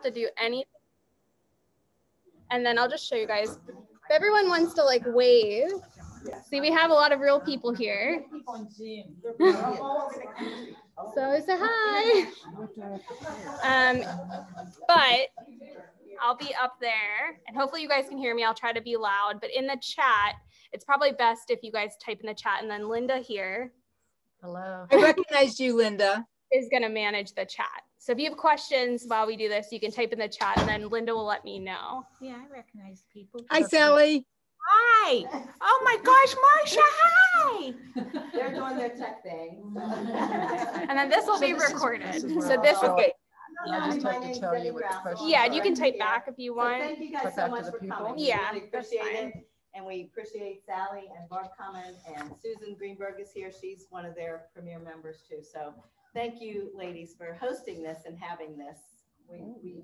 to do anything. And then I'll just show you guys. If everyone wants to like wave, see, we have a lot of real people here. So say hi. But I'll be up there and hopefully you guys can hear me. I'll try to be loud, but in the chat, it's probably best if you guys type in the chat, and then Linda here. Hello. I recognize you, Linda. Is going to manage the chat. So if you have questions while we do this, you can type in the chat and then Linda will let me know. Yeah, I recognize people. Hi, Sally. Hi. Oh my gosh, Marsha, hi. They're doing their tech thing. And then this will be recorded. So this is Okay. I just have to tell you what the question is. Yeah, you can type back if you want. So thank you guys so much for coming. Yeah, we really appreciate it. And we appreciate Sally and Barb coming, and Susan Greenberg is here. She's one of their premier members too. So thank you, ladies, for hosting this and having this. We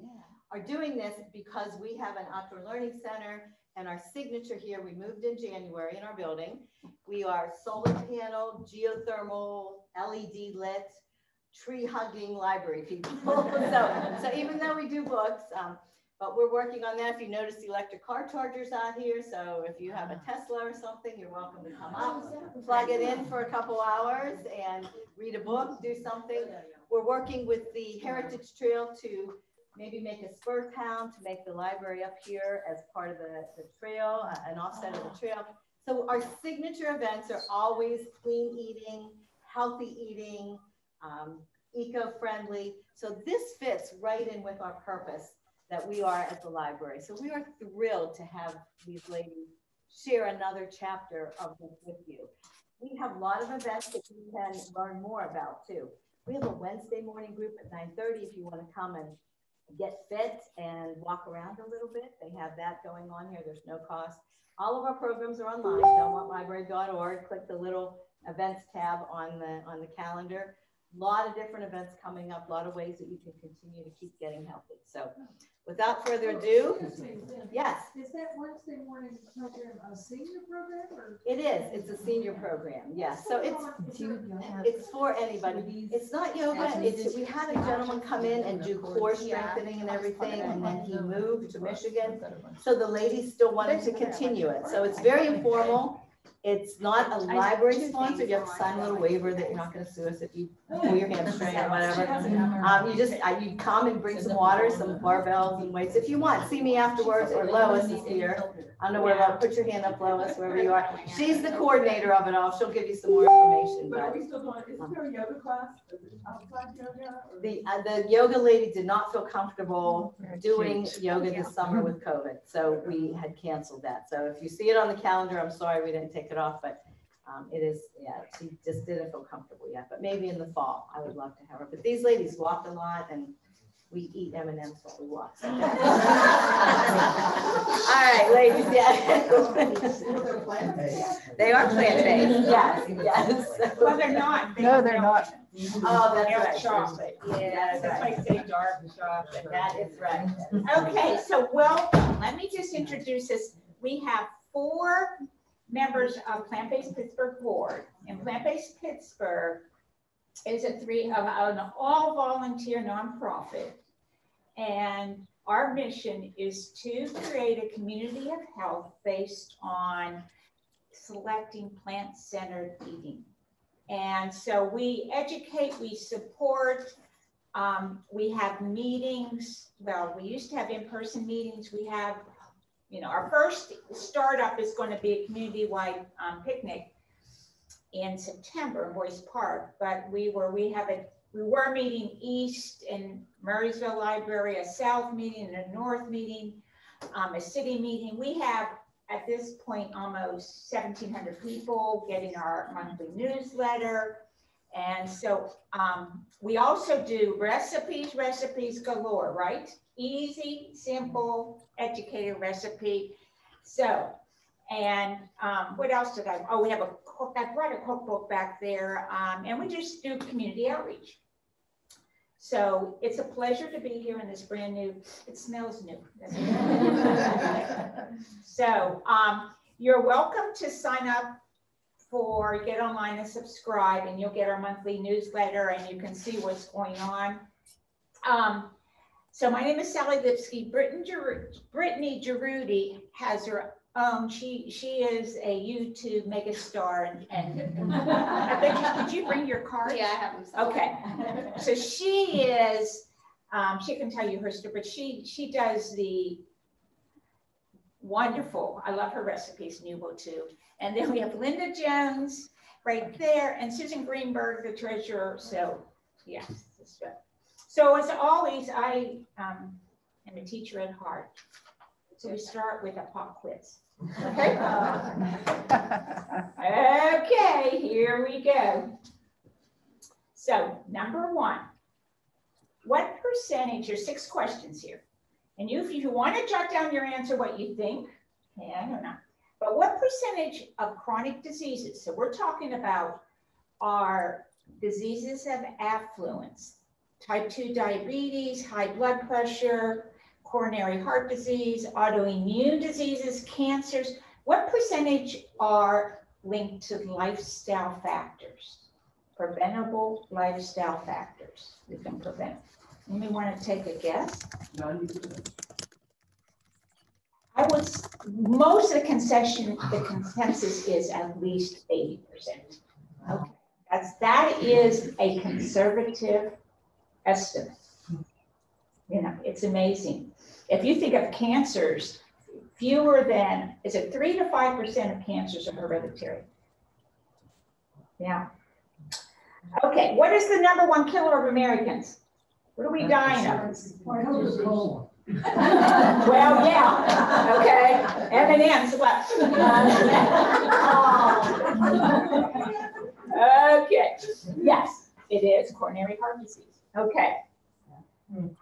are doing this because we have an outdoor learning center, and our signature here, we moved in January in our building. We are solar panel, geothermal, LED lit, tree hugging library people. so even though we do books, but we're working on that. If you notice the electric car chargers out here, so if you have a Tesla or something, you're welcome to come up, plug it in for a couple hours and read a book, do something. We're working with the Heritage Trail to maybe make a spur town to make the library up here as part of the trail, an offset of the trail. So our signature events are always clean eating, healthy eating, eco-friendly. So this fits right in with our purpose that we are at the library. So we are thrilled to have these ladies share another chapter of this with you. We have a lot of events that you can learn more about too. We have a Wednesday morning group at 9:30 if you want to come and get fit and walk around a little bit. They have that going on here. There's no cost. All of our programs are online, belmontlibrary.org. Click the little events tab on the calendar. A lot of different events coming up, a lot of ways that you can continue to keep getting healthy. So without further ado, yes. Is that Wednesday morning program a senior program? Or? It is. It's a senior program. Yes. So it's for anybody. It's not yoga. We had a gentleman come in and do core strengthening and everything, and then he moved to Michigan. So the ladies still wanted to continue it. So it's very informal. It's not a library sponsor. You have to sign a little waiver that you're not going to sue us if you pull your hamstring or whatever. You come and bring some water, some barbells and weights if you want. See me afterwards, or Lois is here. I don't know where Lois. Put your hand up, Lois, wherever you are. She's the coordinator of it all. She'll give you some more information. But are we still doing? Is there a yoga class? The yoga lady did not feel comfortable doing yoga this summer with COVID, so we had canceled that. So if you see it on the calendar, I'm sorry we didn't take it off, but it is, yeah, she just didn't feel comfortable yet. But maybe in the fall, I would love to have her. But these ladies walked a lot, and we eat M&Ms while we walk. So. All right, ladies, yeah. They are plant-based, yes. Well, they're not. No, they're not. Oh, that's right. Chocolate. Yeah, that's why I say dark chocolate. That is right. Okay, so welcome. Let me just introduce us. We have 4 members of Plant-Based Pittsburgh Board, and Plant-Based Pittsburgh is an all volunteer nonprofit, and our mission is to create a community of health based on selecting plant-centered eating. And so we educate, we support, we have meetings. Well, we used to have in-person meetings. We have, our first startup is going to be a community-wide picnic in September in Boyce Park, but we were meeting east in Murraysville Library, a south meeting, a north meeting, a city meeting. We have at this point almost 1,700 people getting our monthly newsletter. And so we also do recipes galore, right? Easy, simple, educated recipe. So, and what else did I we have I brought a cookbook back there, and we just do community outreach. So it's a pleasure to be here in this brand new, it smells new. So you're welcome to sign up get online and subscribe, and you'll get our monthly newsletter and you can see what's going on. So my name is Sally Lipsky. Brittany Jaroudi has her own. She is a YouTube megastar, and I bet you, did you bring your cards? Yeah, I have them. Somewhere. Okay. So she is. She can tell you her story, but she does the wonderful. I love her recipes, Nubo too. And then we have Linda Jones right there, and Susan Greenberg, the treasurer. So yes. So as always, I am a teacher at heart. So we start with a pop quiz. Okay. Okay, here we go. So number one, what percentage, there's 6 questions here. And if you want to jot down your answer, what you think, okay, I don't know. But what percentage of chronic diseases, so we're talking about are diseases of affluence, type 2 diabetes, high blood pressure, coronary heart disease, autoimmune diseases, cancers, what percentage are linked to lifestyle factors, preventable lifestyle factors we can prevent? Anybody want to take a guess? 90%. Most of the consensus is at least 80%. Okay, that is a conservative estimate. You know, it's amazing. If you think of cancers, fewer than, is it 3 to 5% of cancers are hereditary? Yeah. Okay, what is the #1 killer of Americans? What are we dying of? Coca-Cola. Well, yeah, okay. M&M's left. Okay, yes, it is coronary heart disease. Okay.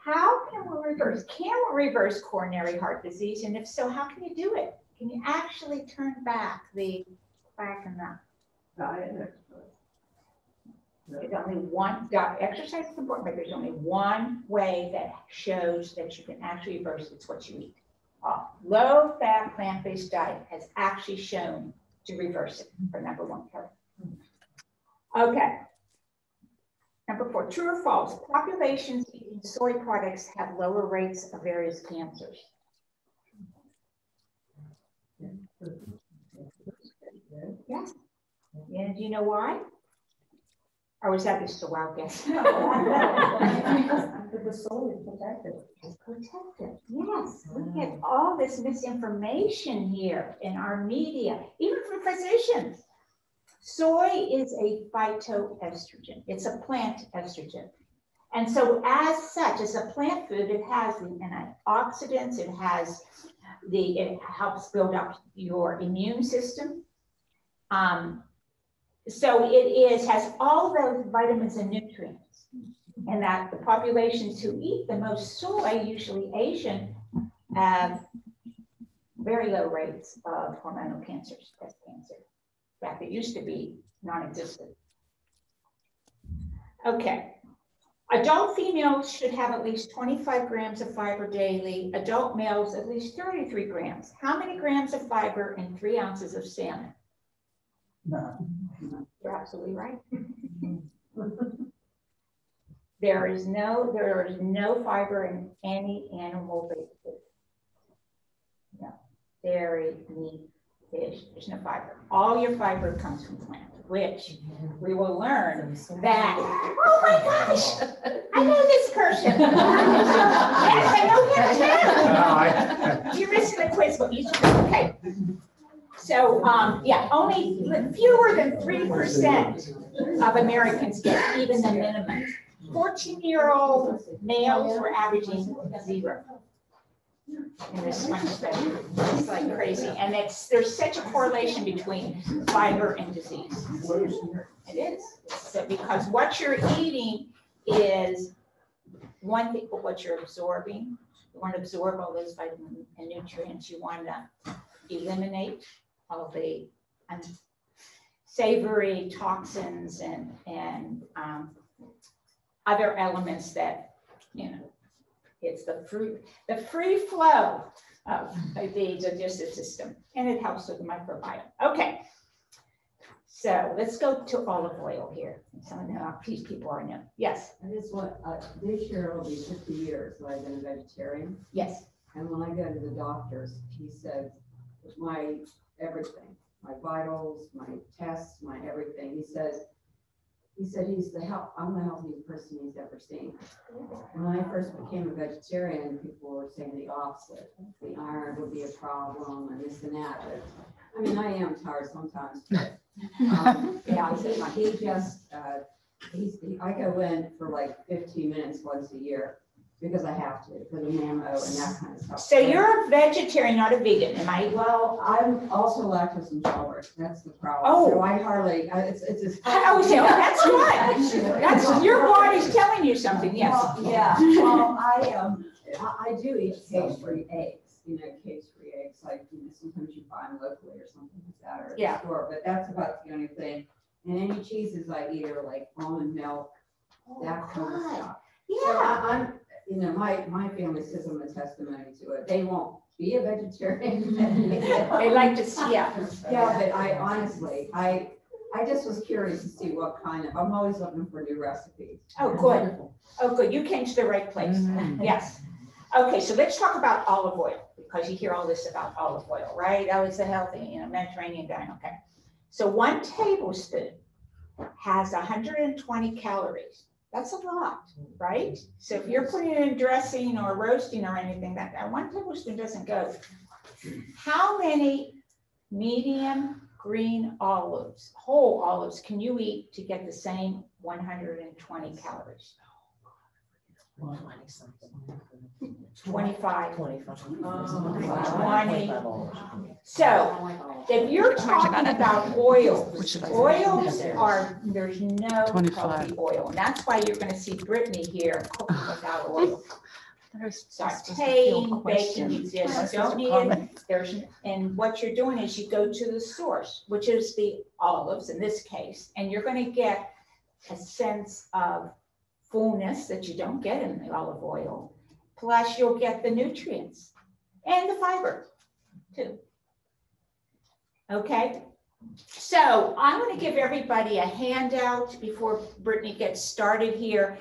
How can we reverse? Can we reverse coronary heart disease? And if so, how can you do it? Can you actually turn back the plaque in the Diet. There's only one, exercise is important, but there's only one way that shows that you can actually reverse it. It's what you eat. Low-fat, plant-based diet has actually shown to reverse it for #1 killer. Okay. #4, true or false? Populations eating soy products have lower rates of various cancers. Yes. And do you know why? Or was that just a wild guess? The soul is protected. It's protected. Yes, we get all this misinformation here in our media, even from physicians. Soy is a phytoestrogen. It's a plant estrogen. And so as such, as a plant food, it has the antioxidants, it helps build up your immune system. So it has all those vitamins and nutrients, and that the populations who eat the most soy, usually Asian, have very low rates of hormonal cancers, breast cancer. In fact, it used to be non-existent. Okay. Adult females should have at least 25 grams of fiber daily. Adult males, at least 33 grams. How many grams of fiber in 3 ounces of salmon? No. You're absolutely right. There is no fiber in any animal-based food. No, dairy, meat, fish, there's no fiber. All your fiber comes from plants, which we will learn that, oh my gosh, I know this person. Yes, I know him too. You're missing the quiz, but you should, okay. So, yeah, only fewer than 3% of Americans get even the minimum. 14-year-old males were averaging 0 in this one study. It's like crazy. And there's such a correlation between fiber and disease. It is. So because what you're eating is one thing, but what you're absorbing. You want to absorb all those vitamins and nutrients. You want to eliminate all the unsavory toxins and other elements that, you know, it's the free flow of the digestive system, and it helps with the microbiome. Okay, So let's go to olive oil here. Some of these people are new. Yes, And this one, this year will be 50 years that I've been a vegetarian. yes. And when I go to the doctors, he says, my everything, my vitals, my tests, my everything. He said I'm the healthiest person he's ever seen. When I first became a vegetarian, people were saying the opposite. The iron would be a problem and this and that. But I mean, I am tired sometimes. But, yeah, he just, I go in for like 15 minutes once a year because I have to, for the mammo and that kind of stuff. So you're a vegetarian, not a vegan, am I? Well, I'm also lactose intolerant. That's the problem. Oh. So I hardly, it's just. Oh, so that's right. That's, your body's telling you something, yes. Well, yeah, well, I do eat cage-free eggs, cage-free eggs, like, sometimes you buy them locally or something like that, or at Yeah. the store, but that's about the only thing. And any cheeses I eat are like almond milk, that kind of stuff. So Yeah. my family says I'm a testimony to it. They won't be a vegetarian. They like to see, yeah. Yeah, but I honestly, I just was curious to see what kind of, I'm always looking for new recipes. Oh, good. Oh, good. You came to the right place. Yes. Okay, so let's talk about olive oil, because you hear all this about olive oil, right? Oh, it's a healthy, Mediterranean diet. Okay. So 1 tablespoon has 120 calories. That's a lot, right? So if you're putting it in dressing or roasting or anything, that 1 tablespoon doesn't go. How many medium green olives, whole olives, can you eat to get the same 120 calories? 25. 20. So if you're talking about oils are, there's no healthy oil. And that's why you're going to see Brittany here cooking without oil. Sauteing, baking, you just don't need it. And what you're doing is you go to the source, which is the olives in this case, and you're going to get a sense of fullness that you don't get in the olive oil. Plus you'll get the nutrients and the fiber too. Okay, so I'm going to give everybody a handout before Brittany gets started here.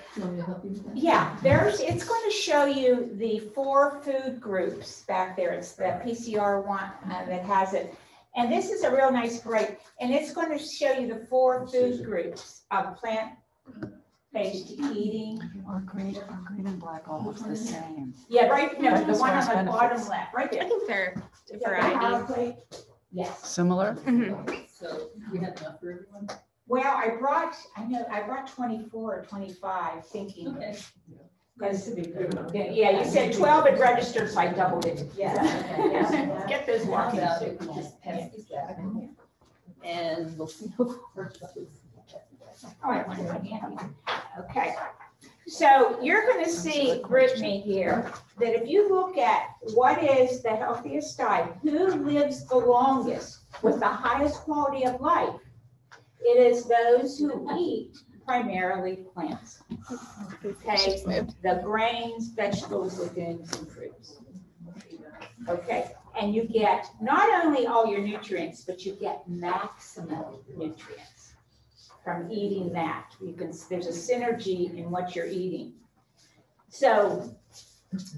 Yeah, it's going to show you the 4 food groups back there. It's the PCR one that has it. And this is a real nice break. And it's going to show you the 4 food groups of plant-based eating. Or green and black almost the same. Yeah, right. No, the one on the bottom left, right there. I think they're The variety. power plate. Yes. Similar? So we have enough for everyone? Well, I brought 24 or 25 thinking. Okay. Because, yeah, you said 12 and registered, so I doubled it. Yeah. Get those walking. And we'll see. Oh, I want my hand. Okay. So you're going to see, Brittany, here, that if you look at what is the healthiest diet, who lives the longest with the highest quality of life, it is those who eat primarily plants. Okay, the grains, vegetables, legumes, and fruits. Okay, and you get not only all your nutrients, but you get maximum nutrients from eating that. There's a synergy in what you're eating. So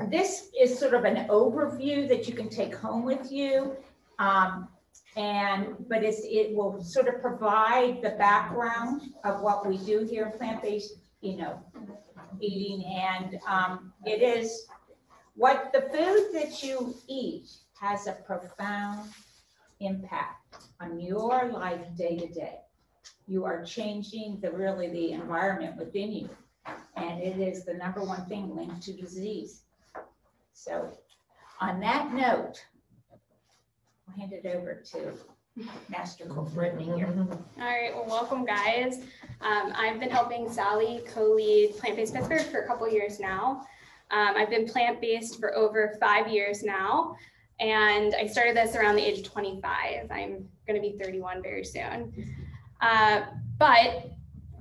this is sort of an overview that you can take home with you. But it will sort of provide the background of what we do here in plant-based, eating. And it is what the food that you eat has a profound impact on your life day to day. You are changing the environment within you. And it is the #1 thing linked to disease. So on that note, I'll hand it over to Master Cook Brittany here. All right, well, welcome guys. I've been helping Sally co-lead Plant-Based Pittsburgh for a couple years now. I've been plant-based for over 5 years now, and I started this around the age of 25. I'm gonna be 31 very soon. But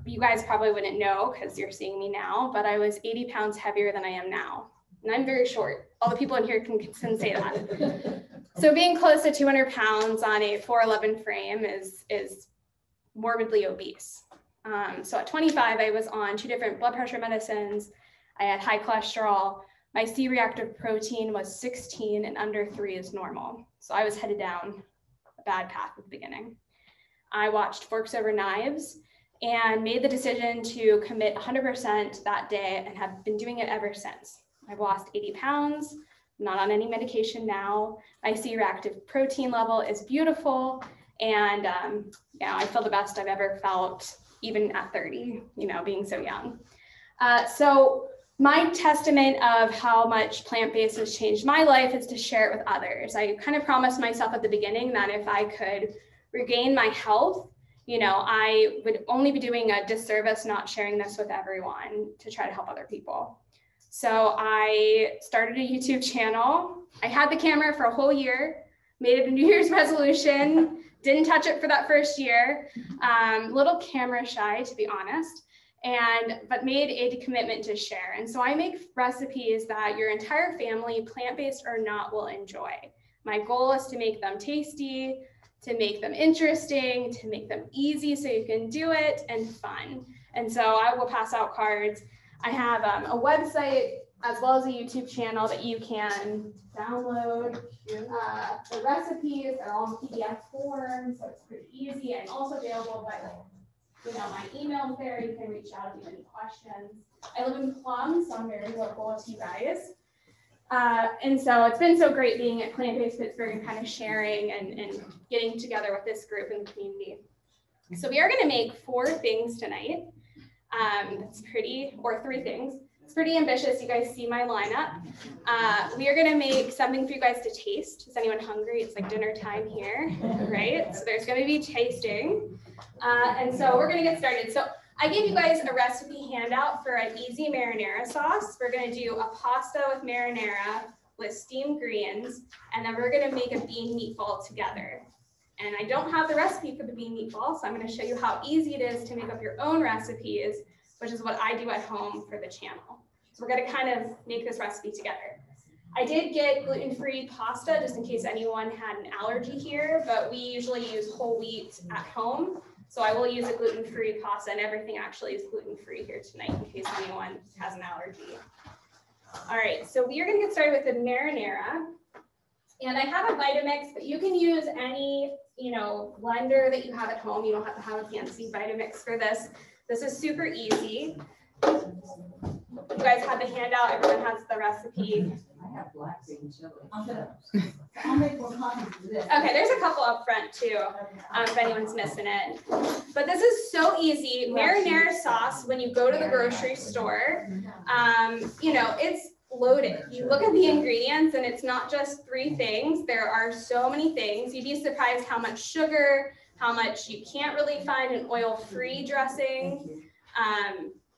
you guys probably wouldn't know because you're seeing me now, but I was 80 pounds heavier than I am now. And I'm very short. All the people in here can say that. So being close to 200 pounds on a 4'11" frame is morbidly obese. So at 25, I was on 2 different blood pressure medicines. I had high cholesterol. My C-reactive protein was 16 and under 3 is normal. So I was headed down a bad path at the beginning. I watched Forks Over Knives and made the decision to commit 100% that day and have been doing it ever since. I've lost 80 pounds, not on any medication now. My C-reactive protein level is beautiful. And yeah, I feel the best I've ever felt, even at 30, you know, being so young. So my testament of how much plant-based has changed my life is to share it with others. I kind of promised myself at the beginning that if I could regain my health, you know, I would only be doing a disservice not sharing this with everyone to try to help other people. So I started a YouTube channel. I had the camera for a whole year, made it a New Year's resolution, didn't touch it for that first year, little camera shy, to be honest, but made a commitment to share. And so I make recipes that your entire family, plant-based or not, will enjoy. My goal is to make them tasty, to make them interesting, to make them easy so you can do it, and fun. And so I will pass out cards. I have a website as well as a YouTube channel that you can download. The recipes are all in PDF form, so it's pretty easy. I'm also available by, you know, my email there. You can reach out if you have any questions. I live in Plum, so I'm very local to you guys. And so it's been so great being at Plant-Based Pittsburgh and kind of sharing and getting together with this group in the community. So we are going to make 4 things tonight. That's pretty, or 3 things. It's pretty ambitious. You guys see my lineup. We are going to make something for you guys to taste. Is anyone hungry? It's like dinner time here, right? So there's going to be tasting. And so we're going to get started. So I gave you guys a recipe handout for an easy marinara sauce. We're going to do a pasta with marinara with steamed greens, and then we're going to make a bean meatball together. And I don't have the recipe for the bean meatball, so I'm going to show you how easy it is to make up your own recipes, which is what I do at home for the channel. So we're going to kind of make this recipe together. I did get gluten-free pasta just in case anyone had an allergy here, but we usually use whole wheat at home. So I will use a gluten-free pasta, and everything actually is gluten-free here tonight in case anyone has an allergy. All right, so we are going to get started with the marinara. And I have a Vitamix, but you can use any, you know, blender that you have at home. You don't have to have a fancy Vitamix for this. This is super easy. You guys have the handout. Everyone has the recipe. I have black bean chili. I'll make more copies of this. Okay, there's a couple up front too, if anyone's missing it. But this is so easy. Marinara sauce, when you go to the grocery store, you know, it's loaded. You look at the ingredients and it's not just 3 things. There are so many things. You'd be surprised how much sugar, how much you can't really find an oil-free dressing.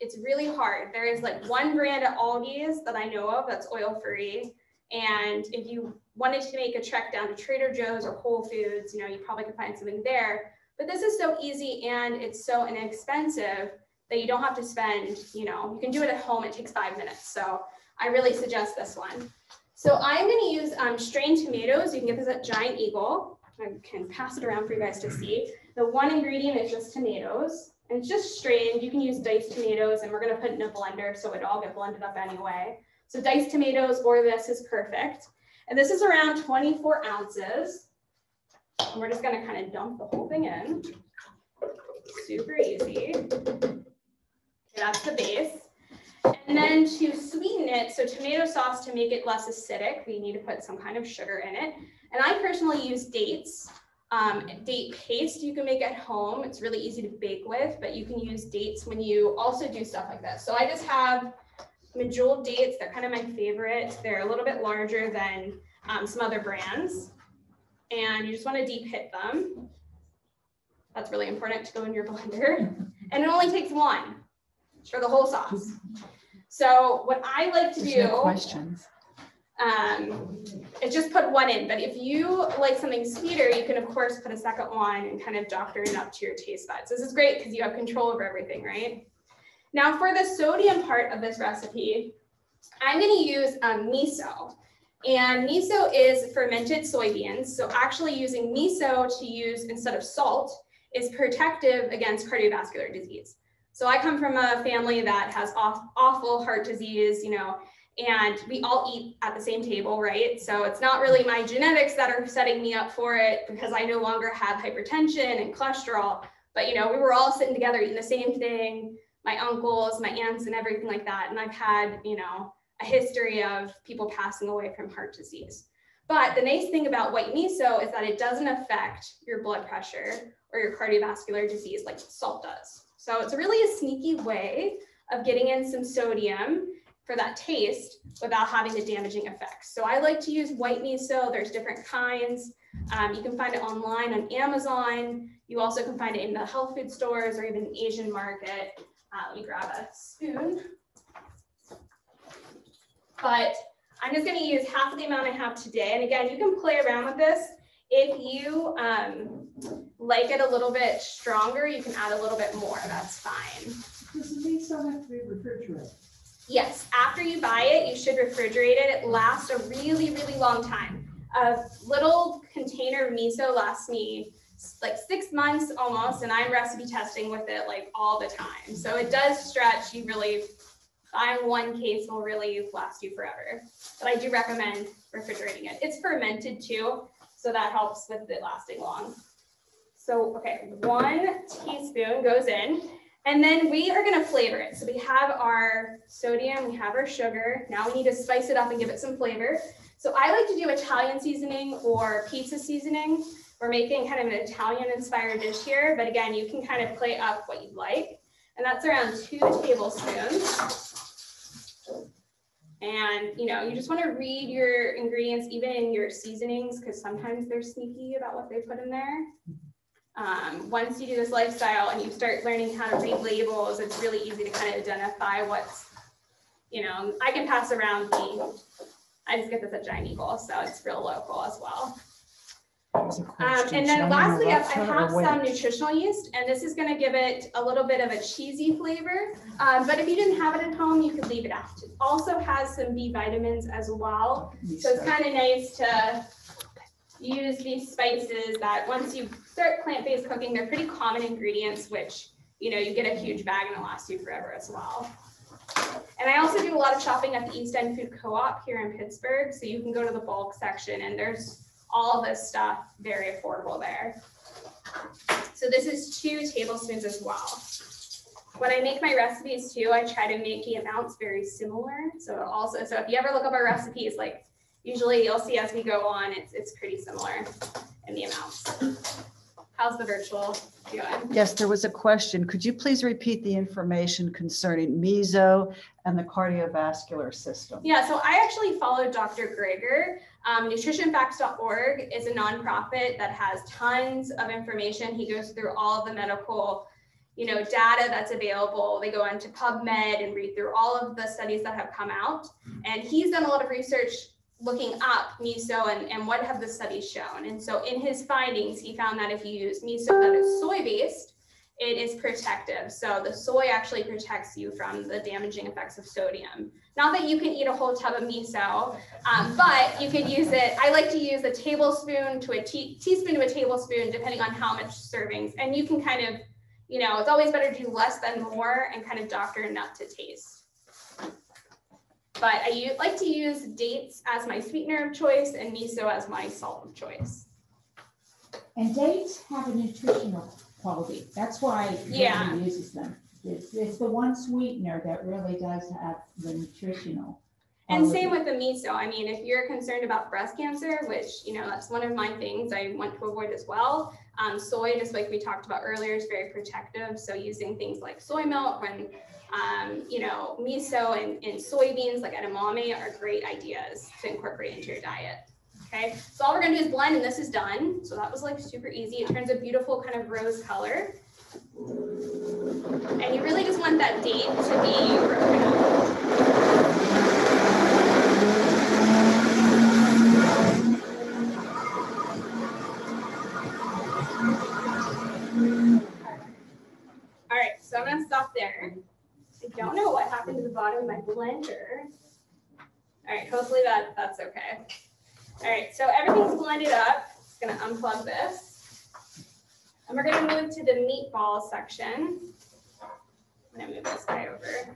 It's really hard. There is like 1 brand at Aldi's that I know of that's oil-free. And if you wanted to make a trek down to Trader Joe's or Whole Foods, you know, you probably could find something there. But this is so easy and it's so inexpensive that you don't have to spend, you know, you can do it at home. It takes 5 minutes. So I really suggest this one. So I'm going to use strained tomatoes. You can get this at Giant Eagle. I can pass it around for you guys to see. The one ingredient is just tomatoes, and it's just strained. You can use diced tomatoes, and we're going to put it in a blender so it all get blended up anyway. So diced tomatoes or this is perfect. And this is around 24 ounces. And we're just going to kind of dump the whole thing in. Super easy. Okay, that's the base. And then to sweeten it, so tomato sauce, to make it less acidic, we need to put some kind of sugar in it. And I personally use dates. Date paste you can make at home. It's really easy to bake with, but you can use dates when you also do stuff like this. So I just have medjool dates. They're kind of my favorite. They're a little bit larger than some other brands. And you just want to deep hit them. That's really important to go in your blender. And it only takes 1 for the whole sauce. So what I like to do questions. Is just put 1 in, but if you like something sweeter, you can of course put a second one and kind of doctor it up to your taste buds. This is great because you have control over everything, right? Now for the sodium part of this recipe, I'm going to use miso. And miso is fermented soybeans. So actually using miso to use instead of salt is protective against cardiovascular disease. So I come from a family that has awful heart disease, you know, and we all eat at the same table, right? So it's not really my genetics that are setting me up for it because I no longer have hypertension and cholesterol, but you know, we were all sitting together eating the same thing, my uncles, my aunts and everything like that. And I've had, you know, a history of people passing away from heart disease. But the nice thing about white miso is that it doesn't affect your blood pressure or your cardiovascular disease like salt does. So it's really a sneaky way of getting in some sodium for that taste without having the damaging effects. So I like to use white miso. There's different kinds. You can find it online on Amazon. You also can find it in the health food stores or even Asian market. Let me grab a spoon. But I'm just going to use half of the amount I have today. And again, you can play around with this. If you like it a little bit stronger, you can add a little bit more. That's fine. Does the miso have to be refrigerated? Yes, after you buy it, you should refrigerate it. It lasts a really, really long time. A little container of miso lasts me like 6 months almost, and I'm recipe testing with it like all the time. So it does stretch. You really, buying one case will really last you forever. But I do recommend refrigerating it. It's fermented too, so that helps with it lasting long. So, okay, 1 teaspoon goes in. And then we are going to flavor it. So we have our sodium, we have our sugar. Now we need to spice it up and give it some flavor. So I like to do Italian seasoning or pizza seasoning. We're making kind of an Italian inspired dish here, but again, you can kind of play up what you'd like. And that's around 2 tablespoons. And you know, you just want to read your ingredients, even in your seasonings, because sometimes they're sneaky about what they put in there. Once you do this lifestyle and you start learning how to read labels, it's really easy to kind of identify what's, you know, I can pass around I just get this at Giant Eagle, so it's real local as well. And then lastly, I have some nutritional yeast, and this is going to give it a little bit of a cheesy flavor. But if you didn't have it at home, you could leave it out. It also has some B vitamins as well. So it's kind of nice to use these spices that once you start plant-based cooking, they're pretty common ingredients, which, you know, you get a huge bag and it'll last you forever as well. And I also do a lot of shopping at the East End Food Co-op here in Pittsburgh. So you can go to the bulk section and there's all this stuff very affordable there. So this is 2 tablespoons as well. When I make my recipes too, I try to make the amounts very similar. So if you ever look up our recipes, like usually you'll see as we go on, it's pretty similar in the amounts. How's the virtual doing? Yes, there was a question. Could you please repeat the information concerning miso and the cardiovascular system? Yeah, so I actually followed Dr. Greger. Nutritionfacts.org is a nonprofit that has tons of information. He goes through all of the medical, you know, data that's available. They go into PubMed and read through all of the studies that have come out. And he's done a lot of research looking up miso and what have the studies shown. And so in his findings, he found that if you use miso that is soy-based, it is protective. So the soy actually protects you from the damaging effects of sodium. Not that you can eat a whole tub of miso, but you could use it. I like to use a tablespoon to a teaspoon to a tablespoon, depending on how much servings. And you can kind of, you know, it's always better to do less than more and kind of doctor nut to taste. But I like to use dates as my sweetener of choice and miso as my salt of choice. And dates have a nutritional quality. That's why everybody uses them. It's the one sweetener that really does have the nutritional. And same with the miso. I mean, if you're concerned about breast cancer, which, you know, that's one of my things I want to avoid as well. Soy, just like we talked about earlier, is very protective. So using things like soy milk when you know, miso and soybeans like edamame are great ideas to incorporate into your diet. Okay, so all we're gonna do is blend and this is done. So that was like super easy. It turns a beautiful kind of rose color. And you really just want that date to be broken up. All right, so I'm gonna stop there. I don't know what happened to the bottom of my blender. All right, hopefully that's okay. All right, so everything's blended up. Just gonna unplug this. And we're gonna move to the meatball section. I'm gonna move this guy over.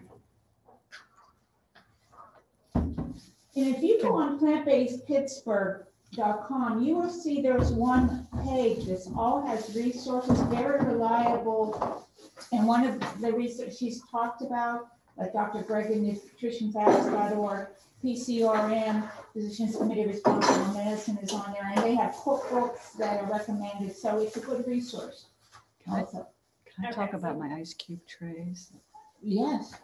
And if you go on plantbasedpittsburgh.com, you will see there's one page that all has resources, very reliable. And one of the research she's talked about, like Dr. Greg and nutritionfacts.org, PCRM, Physicians Committee Responsible Medicine is on there, and they have cookbooks that are recommended, so it's a good resource. Also, Can I talk about my ice cube trays? yes.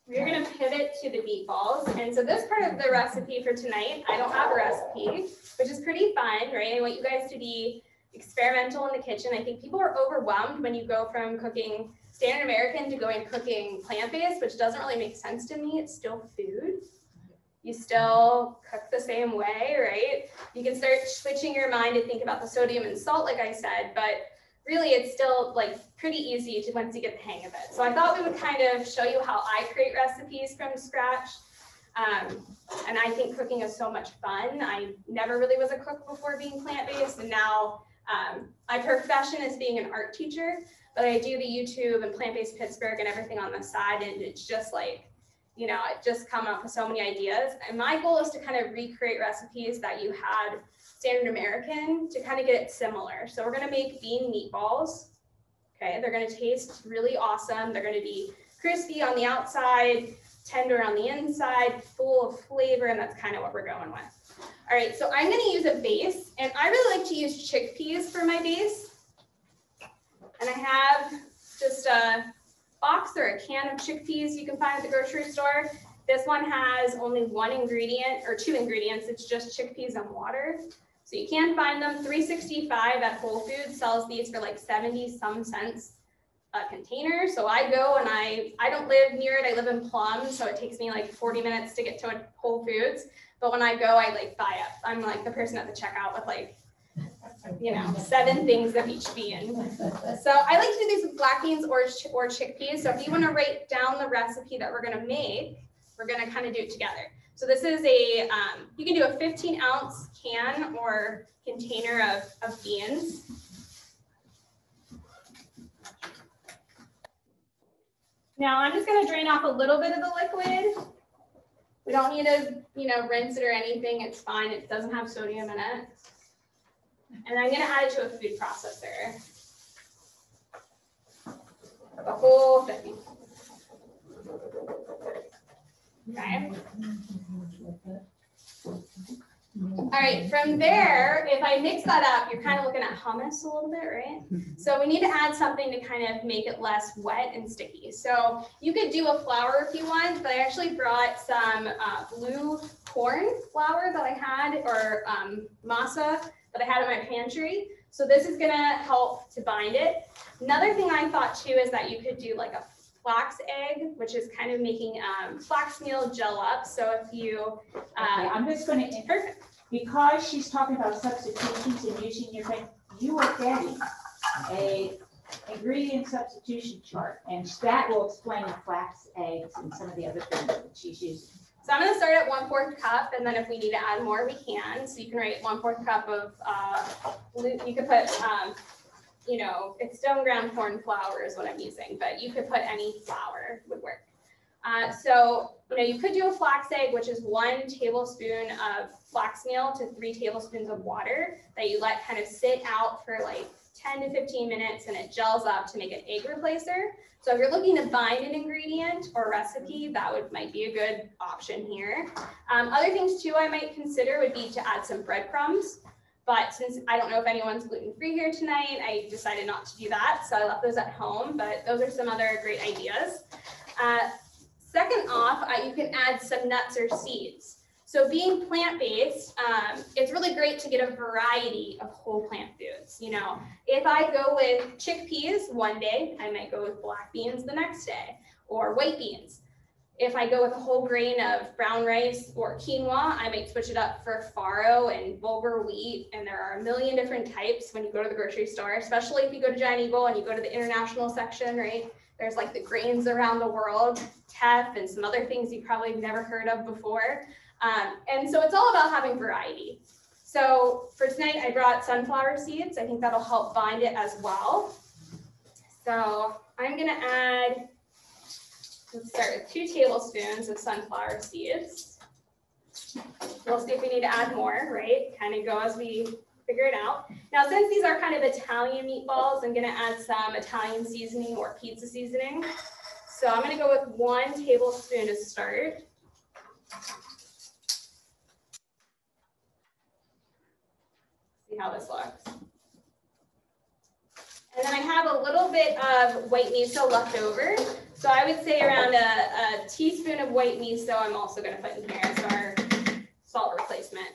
We're gonna pivot to the meatballs. And so this part of the recipe for tonight, I don't have a recipe, which is pretty fun, right? I want you guys to be experimental in the kitchen. I think people are overwhelmed when you go from cooking standard American to going cooking plant-based, which doesn't really make sense to me. It's still food. You still cook the same way, right? You can start switching your mind to think about the sodium and salt, like I said, but really it's still like pretty easy to once you get the hang of it. So I thought we would kind of show you how I create recipes from scratch. And I think cooking is so much fun. I never really was a cook before being plant-based, and now my profession is being an art teacher, but I do the YouTube and Plant-Based Pittsburgh and everything on the side, and it's just like, you know, I just come up with so many ideas. And my goal is to kind of recreate recipes that you had standard American to kind of get it similar. So we're gonna make bean meatballs. Okay, they're gonna taste really awesome. They're gonna be crispy on the outside, tender on the inside, full of flavor, and that's kind of what we're going with. All right, so I'm gonna use a base, and I really like to use chickpeas for my base. And I have just a box or a can of chickpeas you can find at the grocery store. This one has only one ingredient or two ingredients. It's just chickpeas and water. So you can find them. 365 at Whole Foods sells these for like 70-some cents a container. So I go and I don't live near it. I live in Plum, so it takes me like 40 minutes to get to a Whole Foods. But when I go, I like buy up. I'm like the person at the checkout with like, you know, 7 things of each bean. So I like to do these with black beans or chickpeas. So if you want to write down the recipe that we're going to make, we're going to kind of do it together. So this is a, you can do a 15-ounce can or container of beans. Now I'm just going to drain off a little bit of the liquid. We don't need to, you know, rinse it or anything. It's fine. It doesn't have sodium in it. And I'm going to add it to a food processor. The whole thing. Okay. All right, from there, if I mix that up, you're kind of looking at hummus a little bit, right? So we need to add something to kind of make it less wet and sticky. So you could do a flour if you want, but I actually brought some blue corn flour that I had, or masa that I had in my pantry. So this is gonna help to bind it. Another thing I thought too is that you could do like a flax egg, which is kind of making flax meal gel up. So if you, Okay, I'm just going to, perfect. because she's talking about substitutions and using your thing, you are getting a ingredient substitution chart, and that will explain the flax eggs and some of the other things that she's using. So I'm going to start at 1/4 cup, and then if we need to add more, we can. So you can write 1/4 cup of, you could put, you know, it's stone ground corn flour is what I'm using, but you could put any flour would work. So, you know, you could do a flax egg, which is 1 tablespoon of flax meal to 3 tablespoons of water that you let kind of sit out for like 10 to 15 minutes, and it gels up to make an egg replacer. So if you're looking to bind an ingredient or recipe, that might be a good option here. Other things too I might consider would be to add some breadcrumbs. But since I don't know if anyone's gluten-free here tonight, I decided not to do that. So I left those at home, but those are some other great ideas. Second off, you can add some nuts or seeds. So being plant-based, it's really great to get a variety of whole plant foods. You know, if I go with chickpeas one day, I might go with black beans the next day, or white beans. If I go with a whole grain of brown rice or quinoa, I might switch it up for farro and bulgur wheat. And there are a million different types when you go to the grocery store, especially if you go to Giant Eagle and you go to the international section, right? There's like the grains around the world, teff, and some other things you probably never heard of before. And so it's all about having variety. So for tonight, I brought sunflower seeds. I think that'll help bind it as well. So I'm gonna add, let's start with 2 tablespoons of sunflower seeds. We'll see if we need to add more, right? Kind of go as we figure it out. Now, since these are kind of Italian meatballs, I'm gonna add some Italian seasoning or pizza seasoning. So I'm gonna go with 1 tablespoon to start. See how this looks. And then I have a little bit of white miso left over. So I would say around a teaspoon of white miso I'm also gonna put in here as our salt replacement.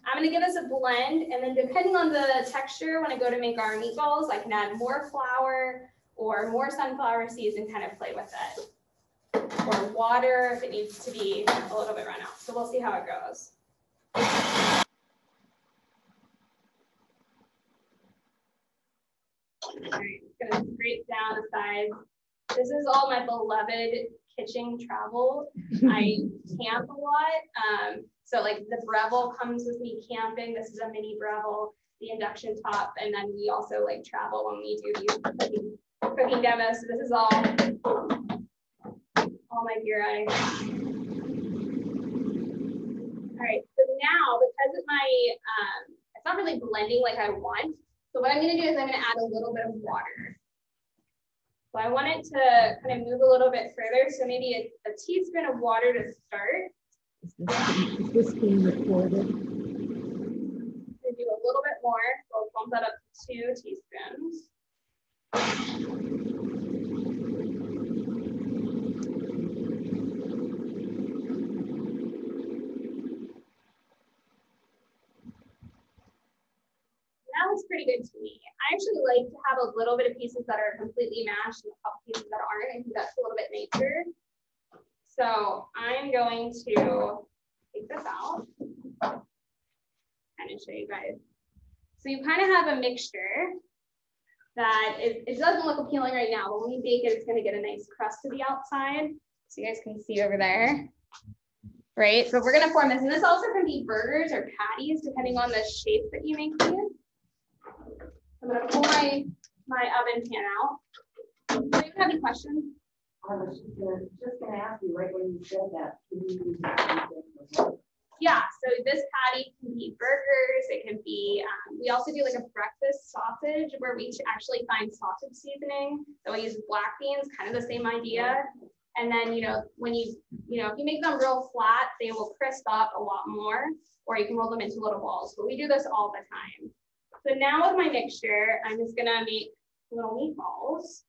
I'm gonna give this a blend, and then depending on the texture, when I go to make our meatballs, I can add more flour or more sunflower seeds and kind of play with it. Or water if it needs to be a little bit run out. So we'll see how it goes. All right, I'm gonna scrape down the sides. This is all my beloved kitchen travel. I camp a lot. So like the Breville comes with me camping. This is a mini Breville, the induction top. And then we also like travel when we do these cooking demos. So this is all my gear. All right, so now because of my, it's not really blending like I want. So what I'm gonna do is I'm gonna add a little bit of water. So I want it to kind of move a little bit further. So maybe a teaspoon of water to start. Is this being recorded? I'm gonna do a little bit more. So I'll bump that up to 2 teaspoons. That looks pretty good to me. I actually like to have a little bit of pieces that are completely mashed and a couple pieces that aren't. I think that's a little bit nicer. So I'm going to take this out, kind of show you guys. So you kind of have a mixture that it doesn't look appealing right now, but when we bake it, it's going to get a nice crust to the outside. So you guys can see over there. Right, so we're going to form this, and this also can be burgers or patties, depending on the shape that you make these. I'm going to pull my oven pan out. Do you have any questions? I was just going to ask you right when you said that. Can you use that? Yeah, so this patty can be burgers. It can be, we also do like a breakfast sausage where we actually find sausage seasoning. So we use black beans, kind of the same idea. And then, when if you make them real flat, they will crisp up a lot more, or you can roll them into little balls. But we do this all the time. So now with my mixture, I'm just gonna make little meatballs.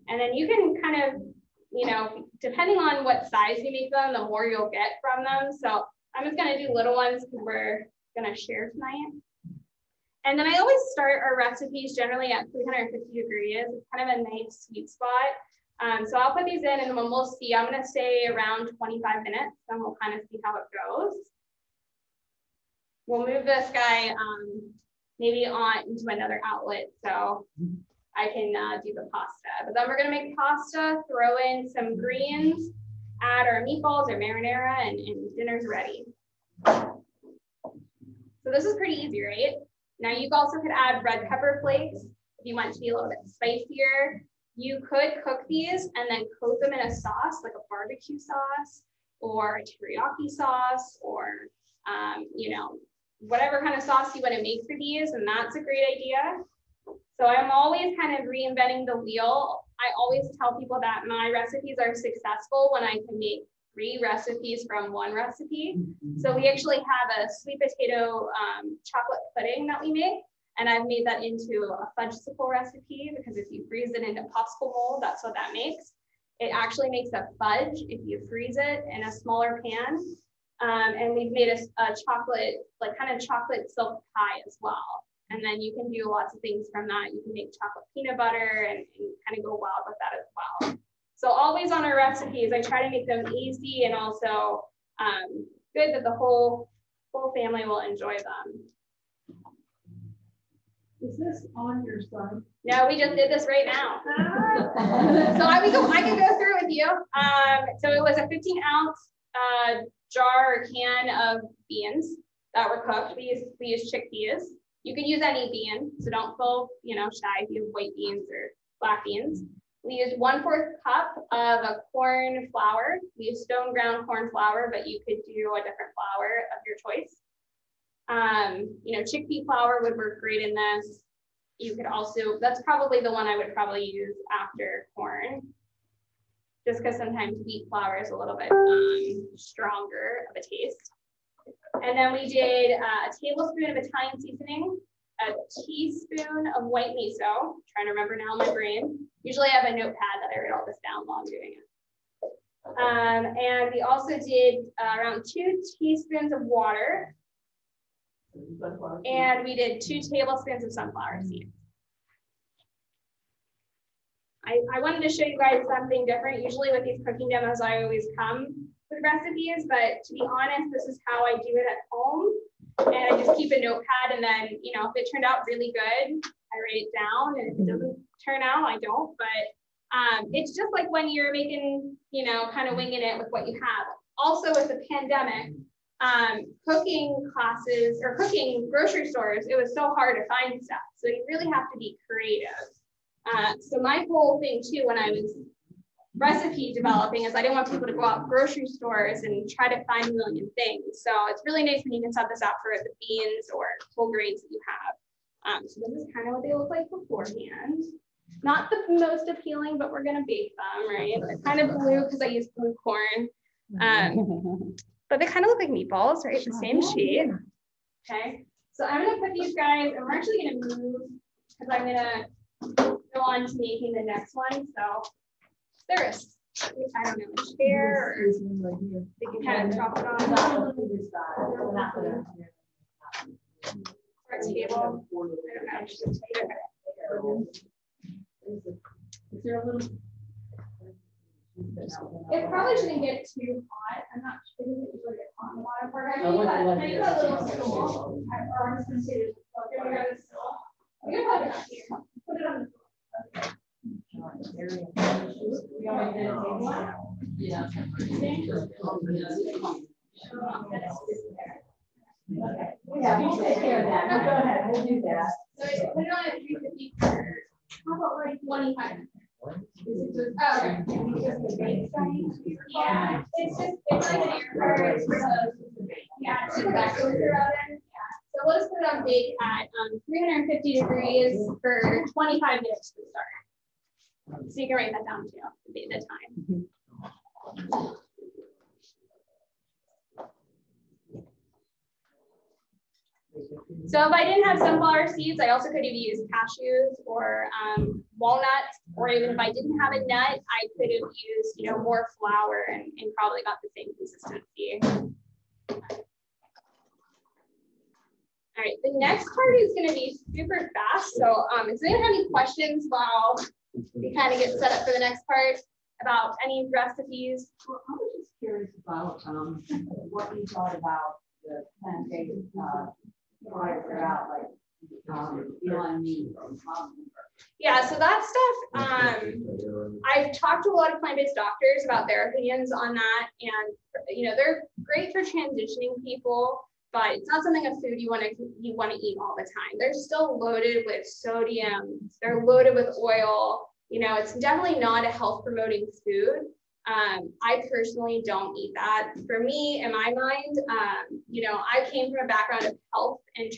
And then you can kind of, depending on what size you make them, the more you'll get from them. So I'm just gonna do little ones because we're gonna share tonight. And then I always start our recipes generally at 350 degrees. It's kind of a nice sweet spot. So I'll put these in, and then we'll see. I'm gonna say around 25 minutes, and we'll kind of see how it goes. We'll move this guy maybe on into another outlet so I can do the pasta. But then we're gonna make pasta, throw in some greens, add our meatballs or marinara, and dinner's ready. So this is pretty easy, right? Now you also could add red pepper flakes if you want to be a little bit spicier. You could cook these and then coat them in a sauce, like a barbecue sauce or a teriyaki sauce, or whatever kind of sauce you want to make for these, and that's a great idea. So I'm always kind of reinventing the wheel. I always tell people that my recipes are successful when I can make 3 recipes from 1 recipe. So we actually have a sweet potato chocolate pudding that we make, and I've made that into a fudgesicle recipe, because if you freeze it into popsicle mold, that's what that makes. It actually makes a fudge if you freeze it in a smaller pan. And we've made a chocolate, like kind of chocolate silk pie as well. And then you can do lots of things from that. You can make chocolate peanut butter and kind of go wild with that as well. So always on our recipes, I try to make them easy and also good that the whole family will enjoy them. Is this on your site? No, we just did this right now. So I can go through with you. So it was a 15-ounce jar or can of beans that were cooked. We use chickpeas. You could use any bean, so don't feel, shy if you have white beans or black beans. We used 1/4 cup of a corn flour. We used stone ground corn flour, but you could do a different flour of your choice. Chickpea flour would work great in this. You could also, that's probably the one I would probably use after corn, just because sometimes wheat flour is a little bit stronger of a taste. And then we did a tablespoon of Italian seasoning, a teaspoon of white miso. I'm trying to remember now in my brain. Usually I have a notepad that I write all this down while I'm doing it. And we also did around 2 teaspoons of water. And we did 2 tablespoons of sunflower seeds. I wanted to show you guys something different. Usually with these cooking demos, I always come with recipes, but to be honest, this is how I do it at home. And I just keep a notepad, and then, if it turned out really good, I write it down, and if it doesn't turn out, I don't. But it's just like when you're making, kind of winging it with what you have. Also with the pandemic, cooking classes or cooking grocery stores, it was so hard to find stuff. So you really have to be creative. So my whole thing too, when I was recipe developing, is I didn't want people to go out grocery stores and try to find a million things. So it's really nice when you can set this out for the beans or whole grains that you have. So this is kind of what they look like beforehand. Not the most appealing, but we're gonna bake them, right? They're kind of blue because I use blue corn. But they kind of look like meatballs, right? The same shape. Okay, so I'm gonna put these guys, and we're actually gonna move because I'm gonna go on to making the next one. So there is, I don't know, a chair, or they can kind of drop it on our table. I don't know. Is there a little? It probably shouldn't get too hot. I'm not sure if it usually gets hot in the bottom part. Can you put a little stool? Or I'm just going to say, here we go, the stool. I'm going to put it up here. Put it on the stool. Okay. Yeah. Yeah, we'll take care of that. No, go ahead, we'll do that. So I put it on at 350 for, how about like 25 minutes? Okay. Yeah, it's like an air fryer. Yeah, it's just back over your oven. Yeah. So let's put it on bake at 350 degrees for 25 minutes to start. So you can write that down too, the time. So if I didn't have sunflower seeds, I also could have used cashews or walnuts, or even if I didn't have a nut, I could have used, more flour and probably got the same consistency. All right, the next part is going to be super fast. So is anyone have any questions while we kind of get set up for the next part about any recipes? Well, I was just curious about what you thought about the plant-based products out, like Beyond Meat. Yeah, so that stuff, I've talked to a lot of plant-based doctors about their opinions on that, and they're great for transitioning people, but it's not something, a food you want to eat all the time. They're still loaded with sodium, they're loaded with oil. It's definitely not a health promoting food. I personally don't eat that. For me, in my mind, I came from a background of health and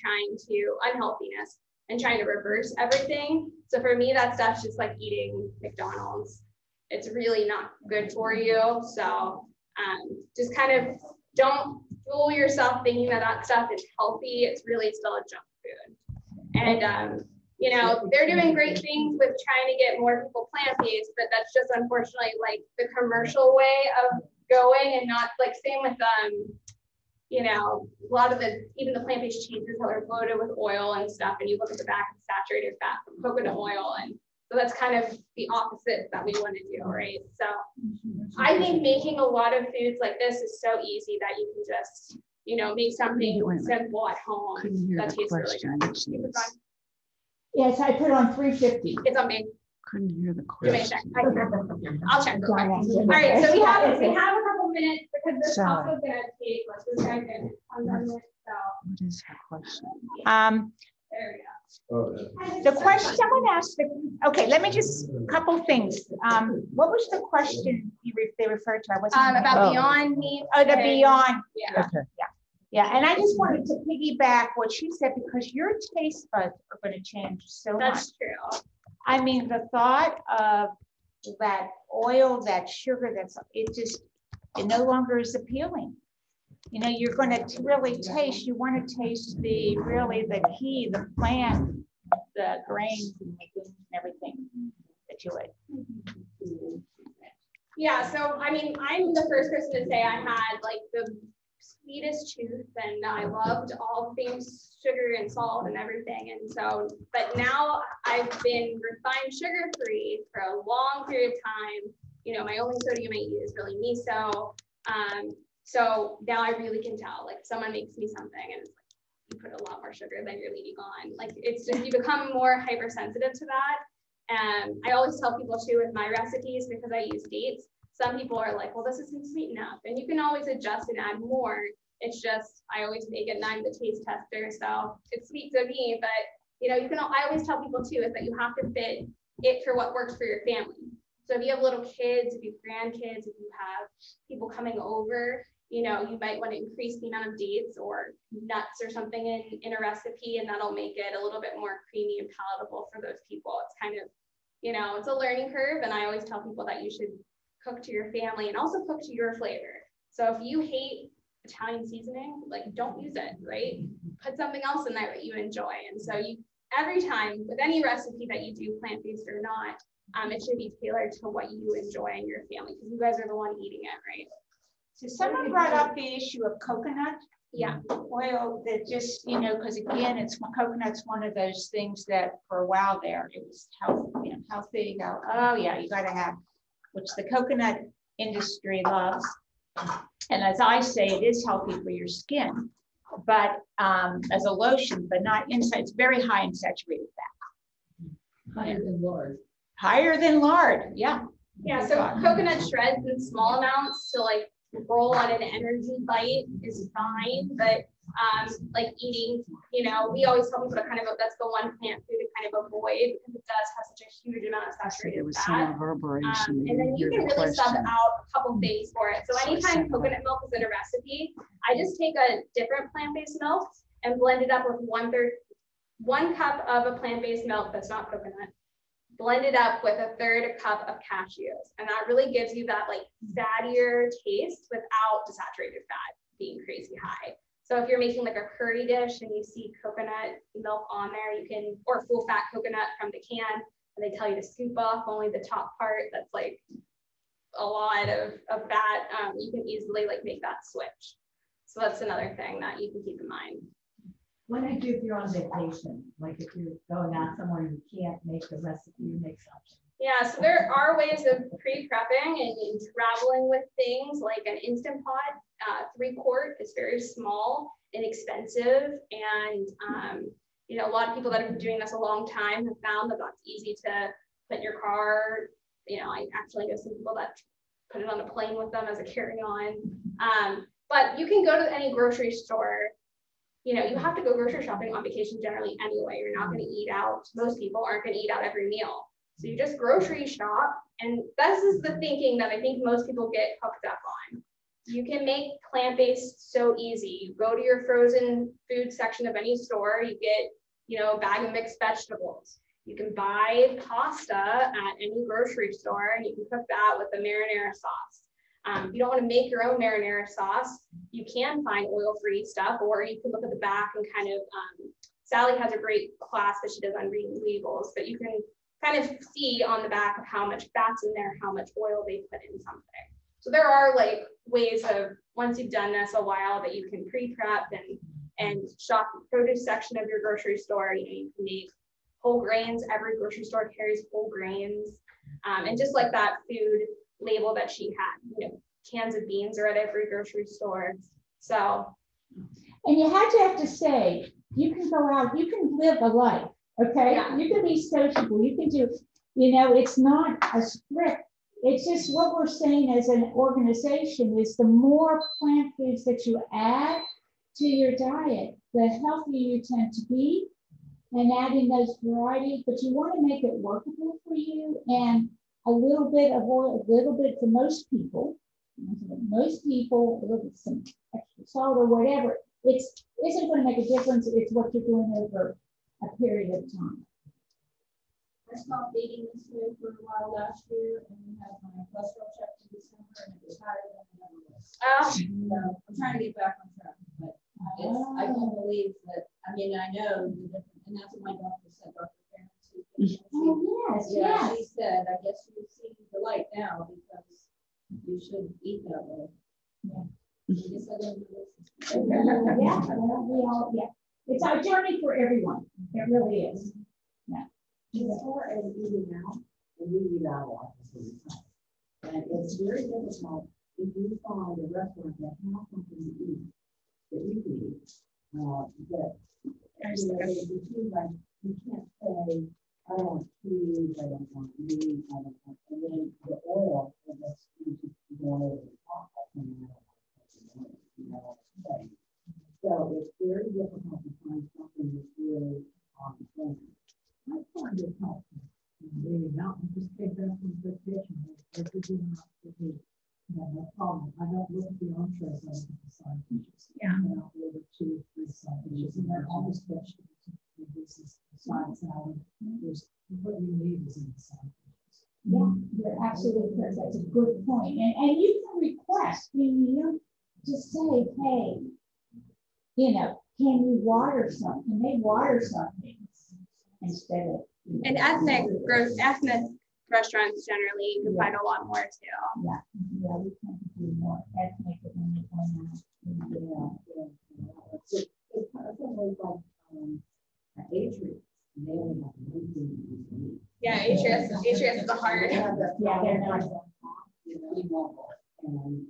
unhealthiness and trying to reverse everything. So for me, that stuff's just like eating McDonald's. It's really not good for you. So just kind of don't fool yourself thinking that stuff is healthy. It's really still a junk food. And they're doing great things with trying to get more people plant-based, but that's just unfortunately like the commercial way of going, and not like same with a lot of even the plant-based cheeses that are loaded with oil and stuff, and you look at the back of saturated fat from coconut oil, and so that's kind of the opposite that we want to do, right? So I think making a lot of foods like this is so easy that you can just make something simple at home that tastes really good. Yes, I put on 350. It's on me. Couldn't hear the Give me a question. check. I'll check. All right, so we have a couple minutes because this Sorry. also gonna take, let's just type in 1 minute, so What is her question? there we go. The question, someone asked, okay, let me just, couple things. What was the question they referred to? I wasn't. About Oh. Beyond Meat. Oh, the and- Beyond. Yeah. Okay. Yeah, and I just wanted to piggyback what she said, because your taste buds are going to change so much. That's true. I mean, the thought of that oil, that sugar, it no longer is appealing. You know, you're going to really taste, you want to taste the key, the plant, the grains and legumes and everything that you eat. Yeah, so I mean, I'm the first person to say I had like the sweetest tooth, and I loved all things sugar and salt and everything. And so, but now I've been refined sugar-free for a long period of time. You know, my only sodium I eat is really miso. So now I really can tell, like, if someone makes me something and it's like, you put a lot more sugar than you're leaving on. Like, it's just, you become more hypersensitive to that. And I always tell people too with my recipes, because I use dates, some people are like, well, this isn't sweet enough. And you can always adjust and add more. It's just, I always make it, and I'm the taste tester. So it's sweet to me, but you know, I always tell people too, is that you have to fit it for what works for your family. So if you have little kids, if you have grandkids, if you have people coming over, you know, you might want to increase the amount of dates or nuts or something in a recipe, and that'll make it a little bit more creamy and palatable for those people. It's kind of, you know, it's a learning curve. And I always tell people that you should cook to your family and also cook to your flavor. So if you hate Italian seasoning, like, don't use it, right? Put something else in there that you enjoy. And so you, every time with any recipe that you do, plant-based or not, it should be tailored to what you enjoy in your family, because you guys are the one eating it, right? So someone brought up the issue of coconut. Yeah. Oil that just, you know, because again, coconut's one of those things that for a while there, it was healthy, you know, healthy, you go, oh yeah, you got to have, which the coconut industry loves. And as I say, it is healthy for your skin, but as a lotion, but not inside, it's very high in saturated fat. Higher than lard. Higher than lard, yeah. Yeah, so coconut shreds in small amounts to like roll on an energy bite is fine, but like eating, you know, we always tell people to kind of, that's the one plant food to kind of avoid, because it does have such a huge amount of saturated There was some fat. reverberation. And then you can really sub out a couple things for it. So So I anytime said coconut milk is in a recipe, I just take a different plant-based milk and blend it up with 1 cup of a plant-based milk that's not coconut. Blend it up with 1/3 cup of cashews. And that really gives you that like fattier taste without the saturated fat being crazy high. So if you're making like a curry dish and you see coconut milk on there, you can, or full fat coconut from the can, and they tell you to scoop off only the top part, that's like a lot of fat, you can easily like make that switch. So that's another thing that you can keep in mind. What do you do if you're on vacation? Like if you're going out somewhere and you can't make the recipe, you make something. Yeah, so there are ways of pre-prepping and traveling with things like an Instant Pot. 3-quart is very small, inexpensive, and you know, a lot of people that have been doing this a long time have found that that's easy to put in your car. You know, I actually know some people that put it on a plane with them as a carry-on. But you can go to any grocery store. You know, you have to go grocery shopping on vacation generally anyway. You're not going to eat out. Most people aren't going to eat out every meal. So you just grocery shop. And this is the thinking that I think most people get hooked up on. You can make plant-based so easy. You go to your frozen food section of any store, you get, you know, a bag of mixed vegetables. You can buy pasta at any grocery store and you can cook that with the marinara sauce. If you don't want to make your own marinara sauce, you can find oil-free stuff, or you can look at the back and kind of, Sally has a great class that she does on reading labels, but you can kind of see on the back of how much fat's in there, how much oil they put in something. So there are like ways of, once you've done this a while, that you can pre-prep and shop the produce section of your grocery store. You know, you can make whole grains. Every grocery store carries whole grains. And just like that food label that she had, you know, cans of beans are at every grocery store. So, And you have to say, you can go out, you can live a life, okay? Yeah. You can be sociable, you can do, you know, it's not a strict It's just what we're saying as an organization is the more plant foods that you add to your diet, the healthier you tend to be, and adding those varieties, but you want to make it workable for you, and a little bit of oil, a little bit for most people, a little bit some extra salt or whatever, isn't going to make a difference. It's what you're doing over a period of time. I stopped eating this way for a while last year and had my cholesterol checked in December and it was higher than it ever was. So I'm trying to get back on track, but I can't believe that. I mean, I know the difference, and that's what my doctor said, Dr. Ferentz. Yes. She said, I guess you see the light now because you should eat that way. Yeah. I guess I didn't listen. Yeah, well, it's our journey for everyone. It really is. Yeah. As far as eating out, and we eat out a lot this time. And it's very difficult if you find a restaurant that has something to eat that you can eat. That you feel like you can't say, I don't want cheese, I don't want meat, I don't want, and then the oil, and that's just going over the top. So it's very difficult to find something that's really on the plan. I find it helpful. Really not just take that from vacation. No problem. I don't look at the entrees, I look at the side dishes. Yeah. And I'll order 2 or 3 side dishes, and then all the specials. This is side salad. There's what you need is in the side dishes. Yeah, you're absolutely correct. That's a good point. And you can request, you just say, hey, can you water something? Can they water something instead of. And ethnic restaurants generally, you can find a lot more too. Yeah, we tend to do more ethnic than we go It's kind of like Adrian. They only have one thing to eat. Yeah, Atrius is the heart. Yeah, they're nice. And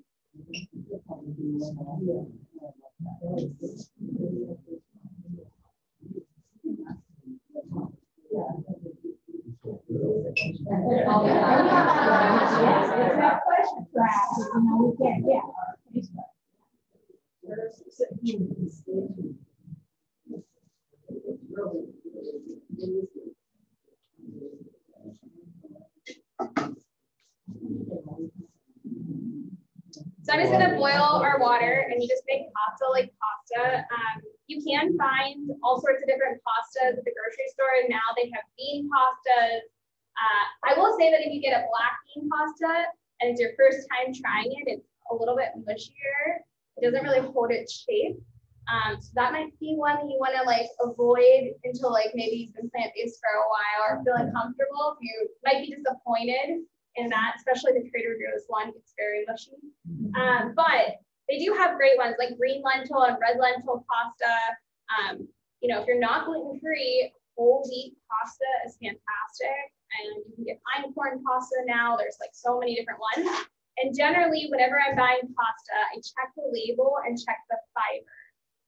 So I'm just gonna boil our water and you just make pasta like pasta. You can find all sorts of different pastas at the grocery store. Now they have bean pastas. I will say that if you get a black bean pasta and it's your first time trying it, it's a little bit mushier. It doesn't really hold its shape. So that might be one that you want to like avoid until like maybe you've been plant-based for a while or feeling comfortable. You might be disappointed in that, especially the Trader Joe's one. It's very mushy. But they do have great ones like green lentil and red lentil pasta. If you're not gluten-free, whole wheat pasta is fantastic. And you can get einkorn pasta now. There's like so many different ones. And generally, whenever I'm buying pasta, I check the label and check the fiber.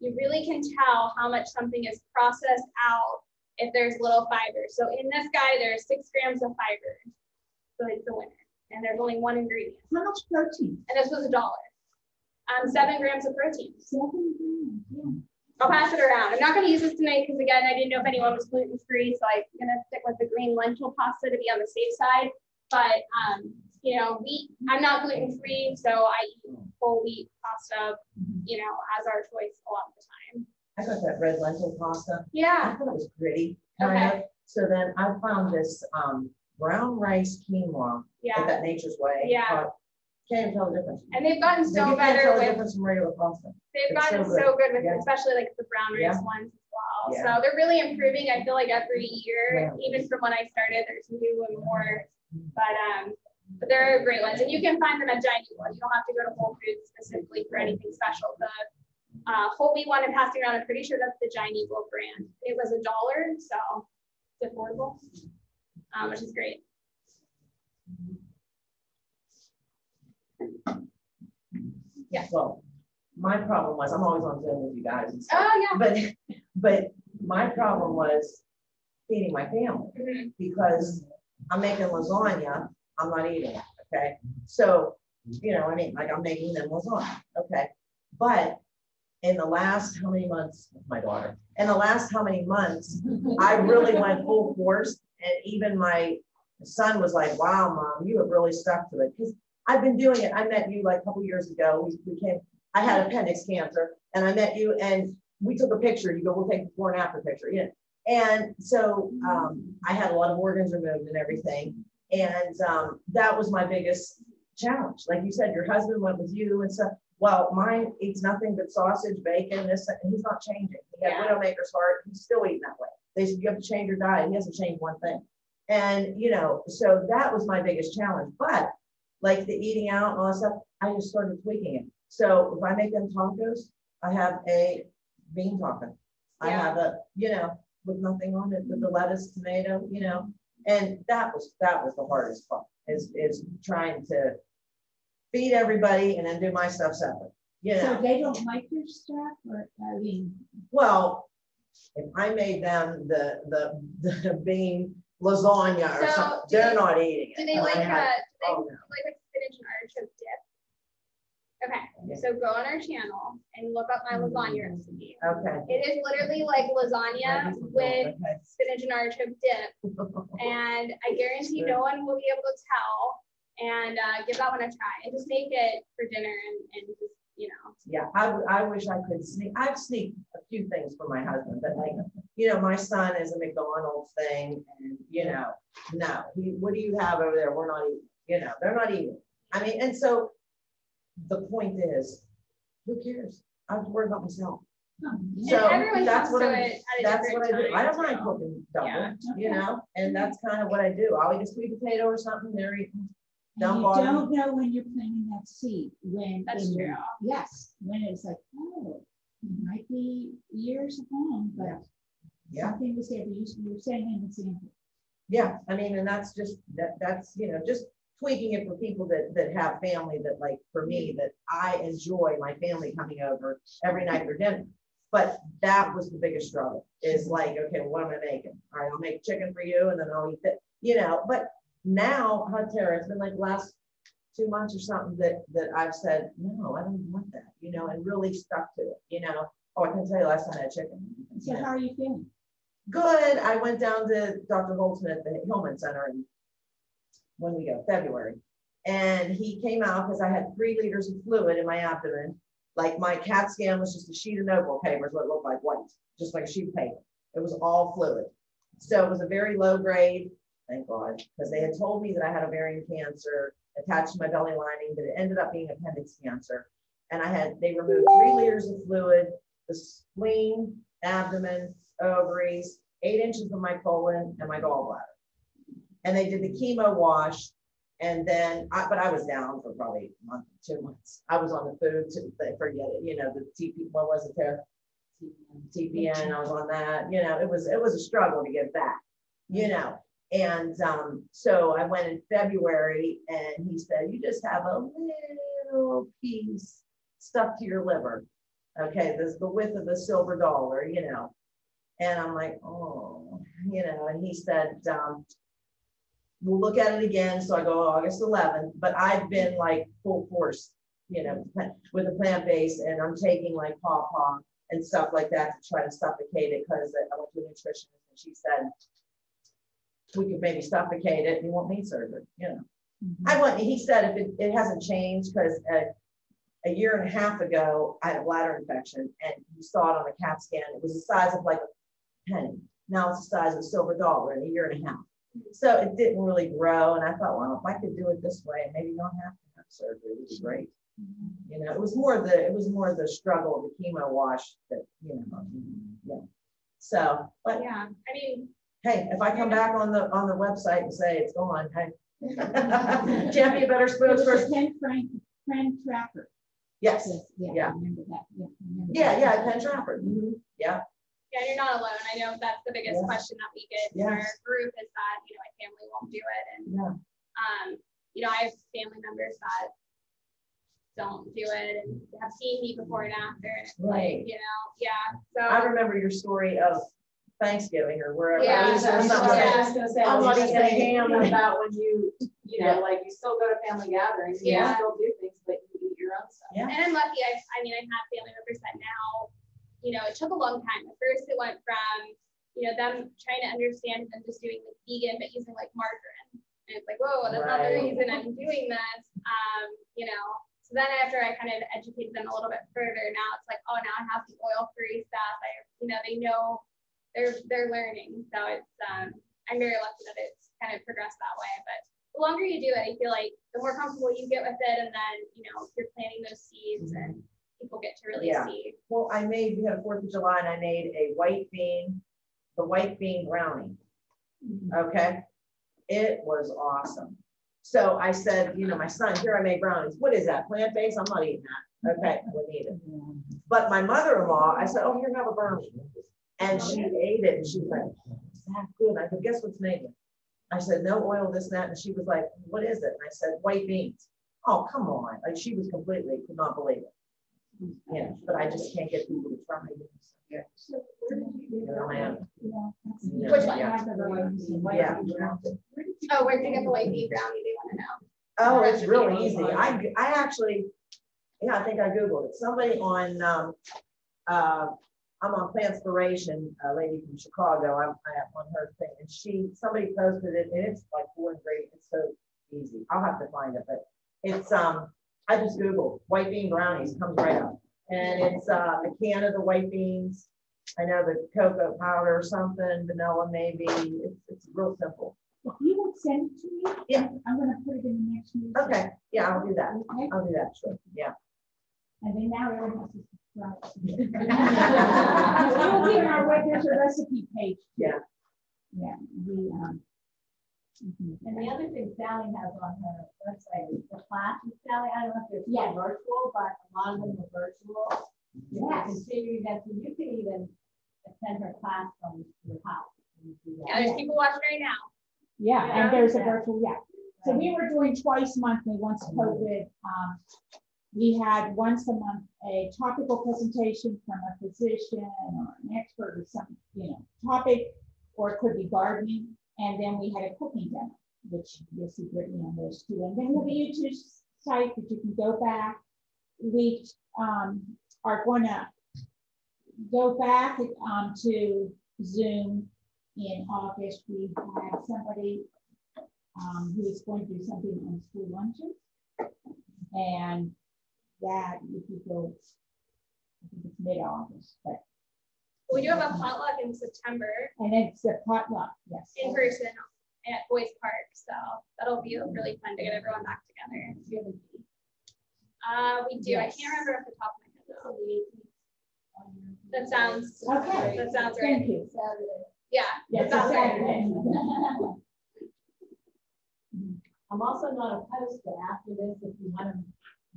You really can tell how much something is processed out if there's little fiber. So in this guy, there's 6 grams of fiber. So it's the winner. And there's only one ingredient. How much protein? And this was $1. 7 grams of protein. 7 grams, yeah. I'll pass it around. I'm not going to use this tonight because again, I didn't know if anyone was gluten-free. So I'm going to stick with the green lentil pasta to be on the safe side. But wheat, I'm not gluten-free, so I eat whole wheat pasta, as our choice a lot of the time. I got that red lentil pasta. Yeah. I thought it was gritty, kind of. So then I found this brown rice quinoa at that Nature's Way. Yeah. Can't even tell the difference. And they've gotten so you can't better tell the with. difference from regular pasta. They've gotten so good with, Yeah. especially like the brown rice ones as well. Yeah. So they're really improving. I feel like every year, even from when I started, there's new and more. But they're great ones, and you can find them at Giant Eagle. You don't have to go to Whole Foods specifically for anything special. The whole wheat one I'm passing around, I'm pretty sure that's the Giant Eagle brand. It was $1, so it's affordable, which is great. Yeah. Well, my problem was I'm always on Zoom with you guys and stuff. Oh yeah. But my problem was feeding my family because I'm making lasagna. I'm not eating it. I okay? So, you know, I mean, like I'm making them lasagna, okay? But in the last how many months, my daughter, in the last how many months, I really went full force. And even my son was like, wow, Mom, you have really stuck to it. Because I've been doing it. I met you like a couple years ago. I had appendix cancer and I met you and we took a picture. You go, we'll take a before and after picture. Yeah. And so I had a lot of organs removed and everything. And that was my biggest challenge. Like you said, your husband went with you and stuff. Well, mine eats nothing but sausage, bacon, this, and he's not changing. He had Widowmaker's heart. He's still eating that way. They said, you have to change your diet. He hasn't changed one thing. And, you know, so that was my biggest challenge. But like the eating out and all that stuff, I just started tweaking it. So if I make them tacos, I have a bean taco. I have a, you know, with nothing on it, with the lettuce, tomato, you know, and that was the hardest part is trying to feed everybody and then do my stuff separate. You know? So they don't like your stuff, or I mean, well, if I made them the bean lasagna or something, they're not eating it. Do they like like a spinach and artichoke dip? Okay, so go on our channel and look up my lasagna recipe. Okay. It is literally like lasagna with spinach and artichoke dip. And I guarantee no one will be able to tell. And give that one a try. And just make it for dinner and just, you know. Yeah, I wish I could sneak. I've sneaked a few things for my husband, but like, you know, my son is a McDonald's thing. And, you know, no, what do you have over there? We're not eating. You know, they're not eating. I mean, and so the point is, who cares? I have to worry about myself. So that's what I do. I don't mind cooking double, you know, and that's kind of what I do. I'll eat a sweet potato or something. They're eating. And you don't know when you're planting that seed. When that's true. Yes, when it's like, oh, it might be years along, but something was there. You were saying an example. Yeah, I mean, and that's just that's you know just tweaking it for people that have family that like for me that I enjoy my family coming over every night for dinner. But that was the biggest struggle is like, okay, well, what am I making? All right, I'll make chicken for you and then I'll eat that, you know, but now, Tara, it's been like last 2 months or something that I've said, no, I don't want that, you know, and really stuck to it, you know. Oh, I can tell you last time I had chicken. So how are you feeling? Good. I went down to Dr. Holtzman at the Hillman Center in when we go, February. And he came out because I had 3 liters of fluid in my abdomen. Like my CAT scan was just a sheet of notebook paper, is what it looked like, white, just like a sheet of paper. It was all fluid. So it was a very low grade. Thank God, because they had told me that I had ovarian cancer attached to my belly lining, but it ended up being appendix cancer. And they removed 3 liters of fluid, the spleen, abdomen, ovaries, 8 inches of my colon, and my gallbladder. And they did the chemo wash. And then, but I was down for probably a month, 2 months. I was on the food, forget it, you know, the TP, what was it there? TPN, I was on that, you know, it was a struggle to get back, you know. And so I went in February and he said, you just have a little piece stuck to your liver. Okay, this is the width of a silver dollar, you know. And I'm like, oh, you know, and he said, we'll look at it again. So I go August 11th, but I've been like full force, you know, with a plant-based and I'm taking like pawpaw and stuff like that to try to suffocate it because I went to a nutritionist and she said, we could maybe suffocate it and you won't need surgery, you know. He said if it hasn't changed because a year and a half ago, I had a bladder infection and you saw it on the CAT scan. It was the size of like a penny. Now it's the size of a silver dollar in a year and a half. So it didn't really grow. And I thought, well, if I could do it this way, maybe you don't have to have surgery, it would be great. You know, it was more the struggle of the chemo wash that, you know, yeah. So, but yeah, I mean, hey, if I come back on the website and say it's gone, hey, can't be a better spokesperson. Pen Trapper. Yes. Yeah. I remember that. Yeah. Pen Trapper. Yeah. Yeah, you're not alone. I know that's the biggest question that we get in our group is that, you know, my family won't do it. And, you know, I have family members that don't do it and have seen me before and after. And it's like, you know, So I remember your story of Thanksgiving or wherever. Yeah, Easter or that's something. what I was gonna say, I'm I was like, just gonna ham. ham about when you know, like you still go to family gatherings, you Yeah. still do things, but you eat your own stuff. Yeah. And I'm lucky. I mean, I have family members that now, you know, it took a long time. At first, it went from, you know, them trying to understand them just doing like vegan, but using like margarine. And it's like, whoa, that's not the Right. reason I'm doing this. You know, so then after I kind of educated them a little bit further, now it's like, oh, now I have the oil-free stuff. You know, they know they're learning. So it's, I'm very lucky that it's kind of progressed that way. But the longer you do it, I feel like the more comfortable you get with it, and then, you know, you're planting those seeds and people get to really Yeah. see. Well, we had 4th of July and I made the white bean brownie. Okay. It was awesome. So I said, you know, my son, here I made brownies. What is that? Plant-based? I'm not eating that. Okay, I wouldn't eat it. But my mother-in-law, I said, oh, here, have a brownie. And she ate it and she was like, is that good? I said, guess what's made it? I said, no oil, this, and that. And she was like, what is it? And I said, white beans. Oh, come on. Like she was completely, could not believe it. Yeah, but I just can't get people to try it. Yeah. You know, man. Which one? Yeah. Oh, where'd you get the white bean brownie? They want to know. Oh, it's really easy. I actually, yeah, I think I Googled it. Somebody on, I'm on Plantspiration, a lady from Chicago. I have on her thing, and somebody posted it, and it's like 4 ingredients. It's so easy. I'll have to find it, but it's I just Googled white bean brownies, comes right up, and it's a can of the white beans. I know the cocoa powder or something, vanilla maybe. It's real simple. If you would send it to me, Yeah. I'm gonna put it in the next meeting. Okay, yeah, I'll do that. Okay. I'll do that. Sure. Yeah. And then now everyone has to subscribe. We'll be on our web, there's a recipe page. Yeah. Yeah, And the other thing Sally has on her website is the classes, Sally, I don't know if they're Yeah. virtual, but a lot of them are virtual. You can Yes. continue that, so you can even attend her class from your house. Yeah, there's people watching right now. Yeah, Yeah. and there's a virtual, yeah. So we were doing twice monthly, once COVID. We had once a month a topical presentation from a physician or an expert or some, you know, topic, or it could be gardening. And then we had a cooking demo, which you'll see Brittany on those two. And then we have a YouTube site that you can go back. We are going to go back to Zoom in August. We had somebody who is going to do something on school lunches. And that, if you go, I think it's mid-August, but. We do have a potluck in September And it's a potluck, yes. in person at Boys Park, so that'll be really fun to get everyone back together. We do. I can't remember off the top of my head though. That sounds Okay. That sounds right. Thank you. Yeah. Yes, that sounds right. Saturday. I'm also not opposed to after this, if you want to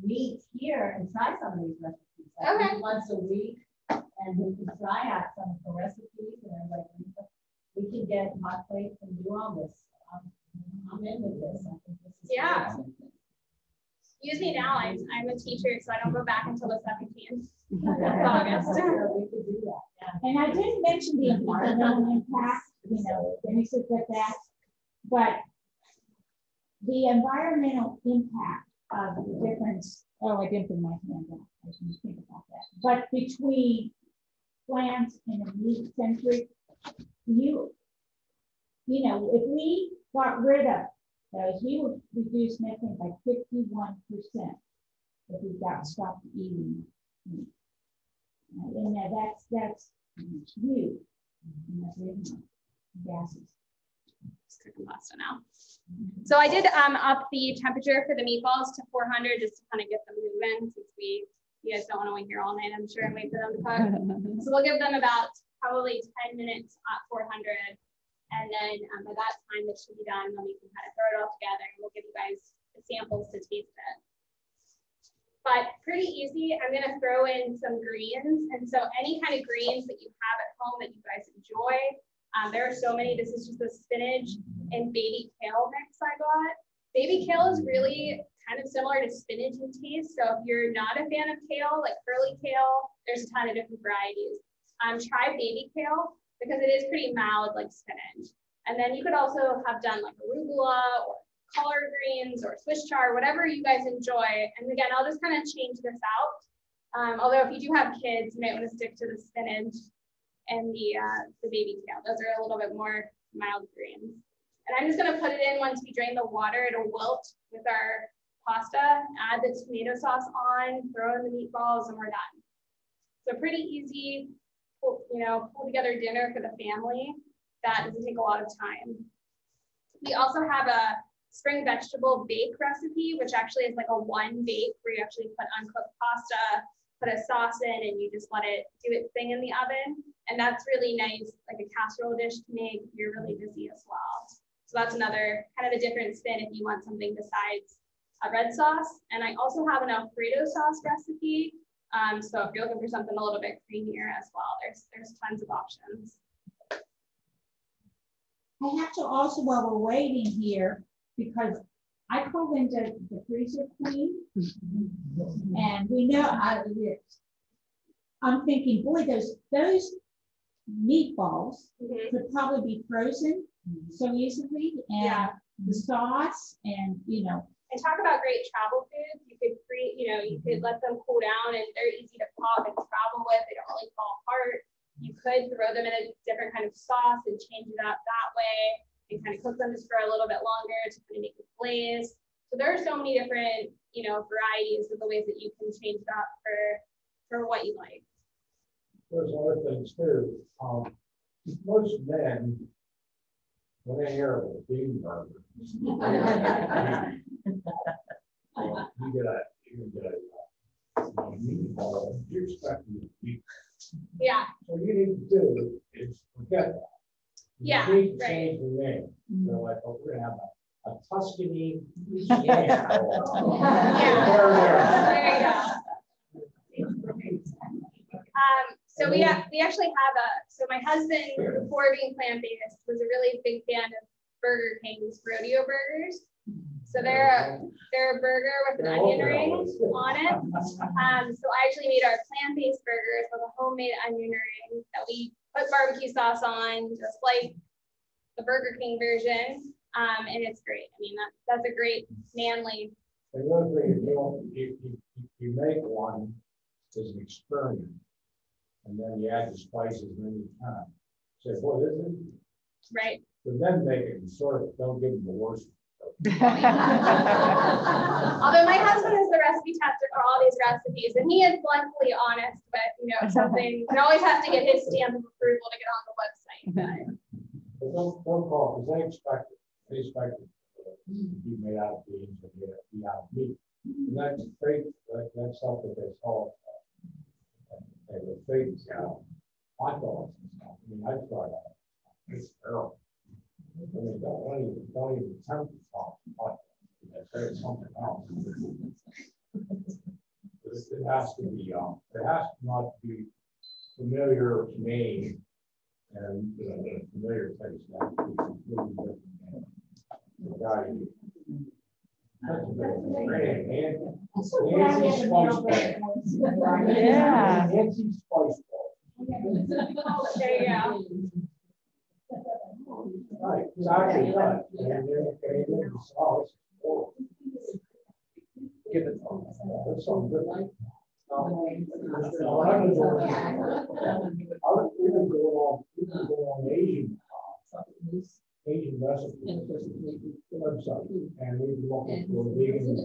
meet here and try some of these recipes. Like Okay. Once a week, and we can try out some of the recipes, and we can get hot plates and do all this. I'm in with this. I think this is Yeah. great. Use me now. I'm a teacher, so I don't go back until the 17th of August. Sure, we could do that. Yeah. And I didn't mention the environmental impact, you know, Denise said that, but the environmental impact of the difference, oh, I didn't put my hand up, I was just thinking about that. But between plants and a meat-centric, you know, if we got rid of those, we would reduce methane by 51% if we stopped eating meat. And that's huge. And that's really gases. Just cooking pasta now. So I did up the temperature for the meatballs to 400 just to kind of get them moving, since you guys don't want to wait here all night, I'm sure, and wait for them to cook. So we'll give them about probably 10 minutes at 400. And then by that time, this should be done. Then we can kind of throw it all together, and we'll give you guys the samples to taste it. But pretty easy. I'm going to throw in some greens. And so any kind of greens that you have at home that you guys enjoy. There are so many. This is just the spinach and baby kale mix I got. Baby kale is really kind of similar to spinach in taste. So if you're not a fan of kale, like curly kale, there's a ton of different varieties. Try baby kale. because it is pretty mild like spinach. And then you could also have done like arugula or collard greens or Swiss chard, whatever you guys enjoy. And again, I'll just kind of change this out. Although if you do have kids, you might want to stick to the spinach and the baby kale. Those are a little bit more mild greens. And I'm just gonna put it in once we drain the water, it'll wilt with our pasta, add the tomato sauce on, throw in the meatballs, and we're done. So pretty easy, pull together dinner for the family. That doesn't take a lot of time. We also have a spring vegetable bake recipe, which actually is like a one bake where you actually put uncooked pasta, put a sauce in, and you just let it do its thing in the oven. And that's really nice, like a casserole dish to make if you're really busy as well. So that's another kind of a different spin if you want something besides a red sauce. And I also have an Alfredo sauce recipe. So if you're looking for something a little bit creamier as well, there's tons of options. I have to also, while we're waiting here, because I call Linda the freezer queen. And we know, I'm thinking, boy, those meatballs could probably be frozen so easily, and the sauce, and And talk about great travel foods. You could you could let them cool down, and they're easy to pop and travel with. They don't really fall apart. You could throw them in a different kind of sauce and change it up that way, and kind of cook them just for a little bit longer to kind of make it glaze. So there are so many different varieties of the ways that you can change it up for what you like. There's other things too. Most men, when they hear of a bean burger, you get a meatball, you're expecting to eat. Yeah. So you need to do is forget that. You need to change the name. So like, oh, we're gonna have a Tuscany. Yeah. There you go. So we actually have so my husband, before being plant-based, was a really big fan of Burger King's rodeo burgers. So they're a burger with an onion ring on it. So I actually made our plant-based burgers with a homemade onion ring that we put barbecue sauce on, just like the Burger King version. And it's great. I mean, that's a great manly. And one thing is, you make one as an experiment, and then you add the spices, and then you kind of say, boy, this is right. But then make it sort of don't give them the worst. Although my husband is the recipe tester for all these recipes, and he is bluntly honest, but something you always have to get his stamp of approval to get on the website. But don't call, because they expect it to be made out of beans and be out of meat. And that's fake, that's stuff that they call the fake hot dogs and stuff. I mean, I tried that. It's terrible. I mean, don't even tempt the sauce. There's something else. It has to be, it has to not be familiar name and familiar taste. That's completely different. Yeah. Nancy Spice Ball. There you go. Right, exactly right. And then the sauce. Give it that's something good. I was even go on Asian recipes website, and we look for vegan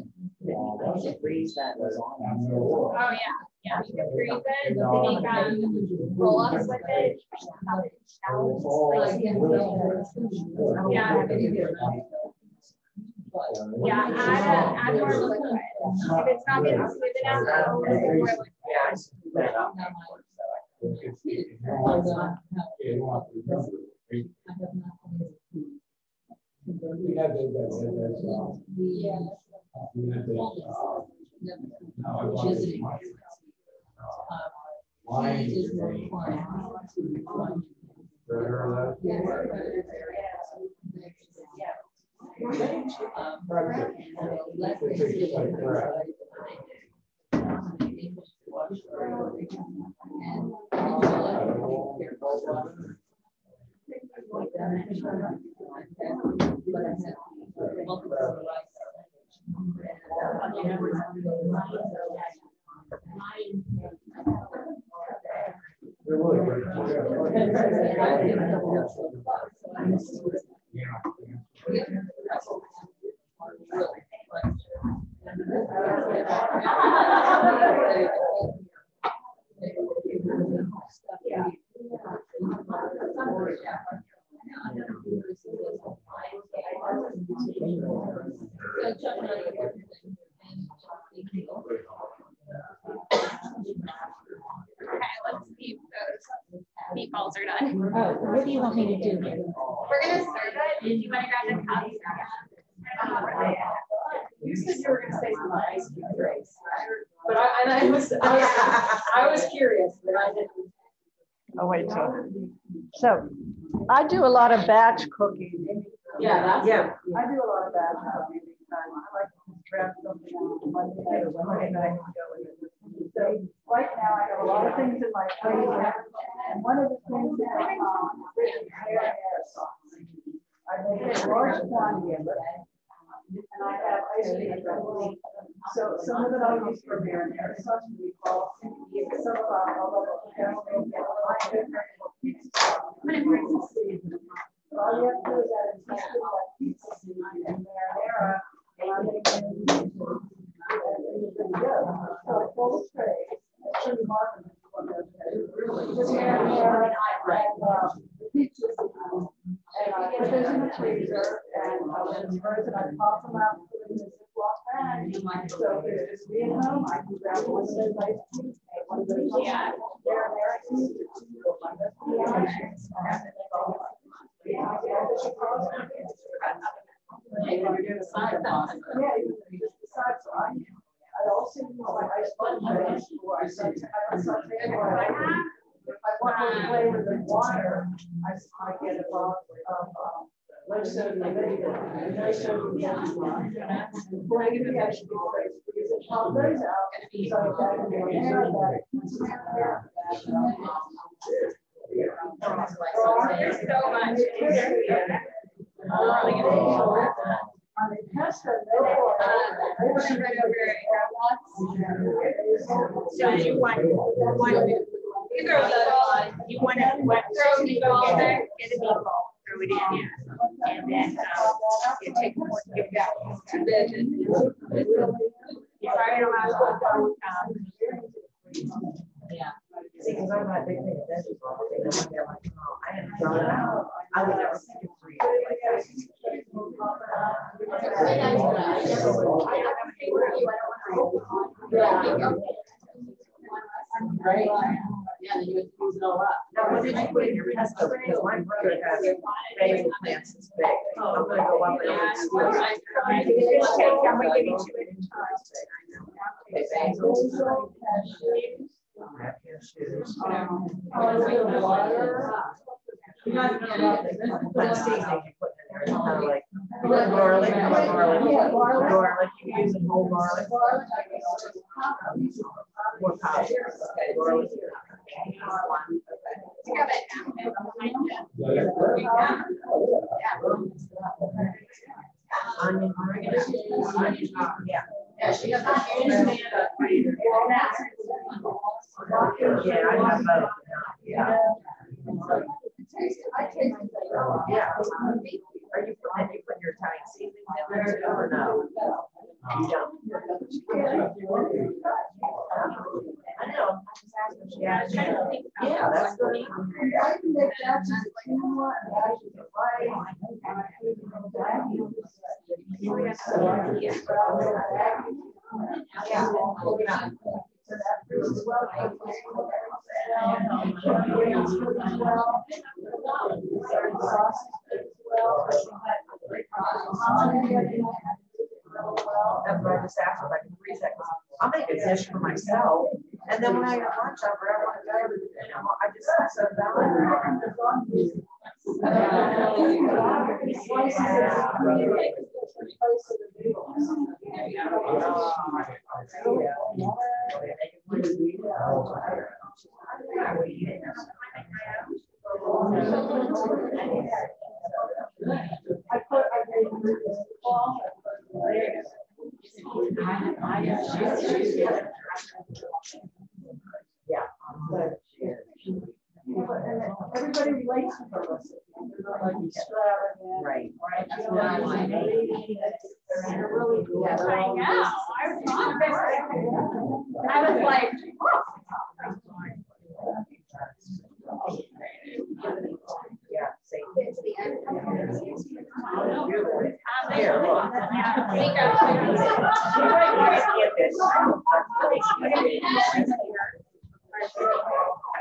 recipes that was on. Oh yeah, you can freeze it, make roll-ups with it. Add more liquid. If it's not getting smooth enough, add more liquid. We had Let's see if those meatballs are done. Oh, what do you want me to do here? We're gonna serve it. If you want to grab the cups. You said you were gonna say some ice cream trays. But I was curious, but I didn't. Oh, wait, so I do a lot of batch cooking. Yeah, that's. Yeah. I do a lot of batch cooking because I like to grab something on Monday night or Wednesday night and go with it. So right now I have a lot of things in my freezer, and one of the things is marinara sauce. I make a large quantity of it, and I have ice cream. So some of it I'll use for marinara sauce, meatballs. Some of I'll all you have to do is add a teaspoon of pizza seasoning and marinara, and I make it. So a full tray. It's pretty marvelous. Just marinara and pizza seasoning. And I put those in the freezer, and when it's frozen, I pop them out, put them in a Ziploc bag. So if it's just me at home, I can grab one of those ice creams, one of those marinara seeds, I also use my ice cream for I saute it. If I want to play with the water, I get a bottle of low sodium vinegar. No sodium before I get the vegetable flakes, because it pop those out, so that can be hair that. There's so much. On the pesto, no oil. We're gonna run over and grab lots. So you want you throw a meatball, you want to throw a meatball in there, get a meatball, throw it in, yeah. And then you take give that to the Yeah. See, because I'm not a big fan of veggies, and they're like, oh, I had to throw it out. I would never see it free. Right. Yeah, you would use it all up. Now, what did you put in your pesto? Because my brother has basil plants this big. I'm gonna go up and I'm gonna give you two at a time. I have cashews. What seasoning you put in there? It's kind of like garlic, garlic. You use a whole garlic. More powder. Garlic. Onion, yeah. Yeah, she has that. Yeah, I have both. Yeah. Yeah. Are you putting your Italian seasoning in there or no? You don't. I know. Yeah, that's good. I can make that just quinoa and ashes of rice. That's what I just asked, like in 3 seconds. I'll make a dish for myself, and then when I have lunch, I want to go. I just set down. everybody relates to her recipe. They're not like extravagant. Right. Right. You know, they're really cool. I know. I was like, Yeah, same. here, look.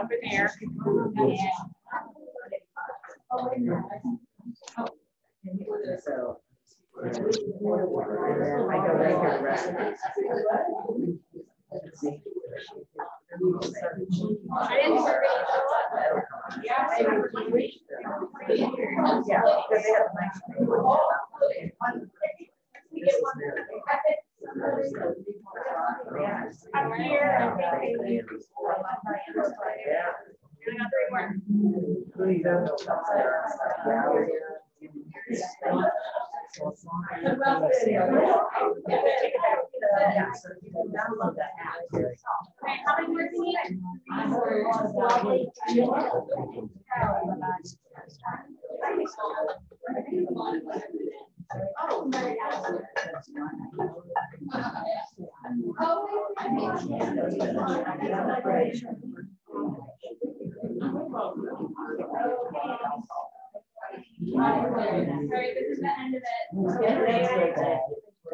Over there. So. I go right here the recipes. I didn't serve it. Yeah, because they have a nice. I'm here. Yeah, so you can download that app. Okay, how many more do you need? Sorry, this is the end of it.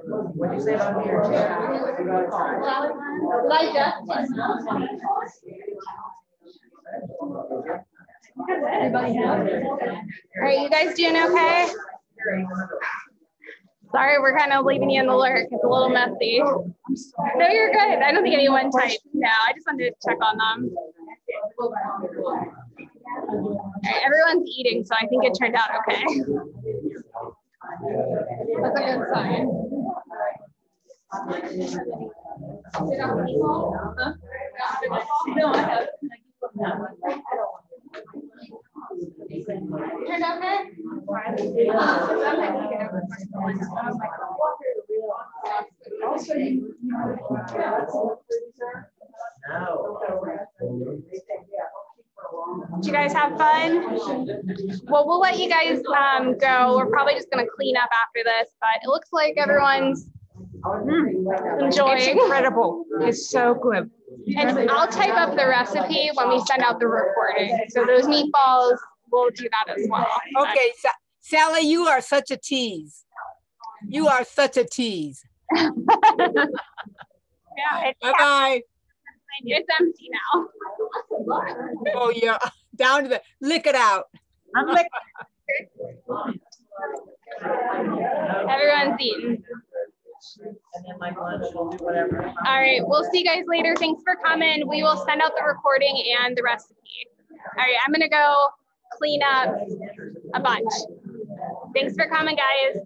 What do you say about here? Did I just? Everybody has it. Are you guys doing okay? Sorry, we're kind of leaving you in the lurk. It's a little messy. No, you're good. I don't think anyone typed now. I just wanted to check on them. All right, everyone's eating, so I think it turned out okay. That's a good sign. No, I have. Turned out okay? Did you guys have fun? Well, we'll let you guys go. We're probably just going to clean up after this, but it looks like everyone's enjoying. It's incredible. It's so good. And I'll type up the recipe when we send out the recording. So those meatballs, we'll do that as well. Okay, Sally, you are such a tease. You are such a tease. Yeah, Bye-bye. it's empty now. Oh, yeah. Down to the, lick it out. I'm licking. Everyone's eating. And then like lunch, we'll do whatever. All right, we'll see you guys later. Thanks for coming. We will send out the recording and the recipe. All right, I'm gonna go clean up a bunch. Thanks for coming, guys.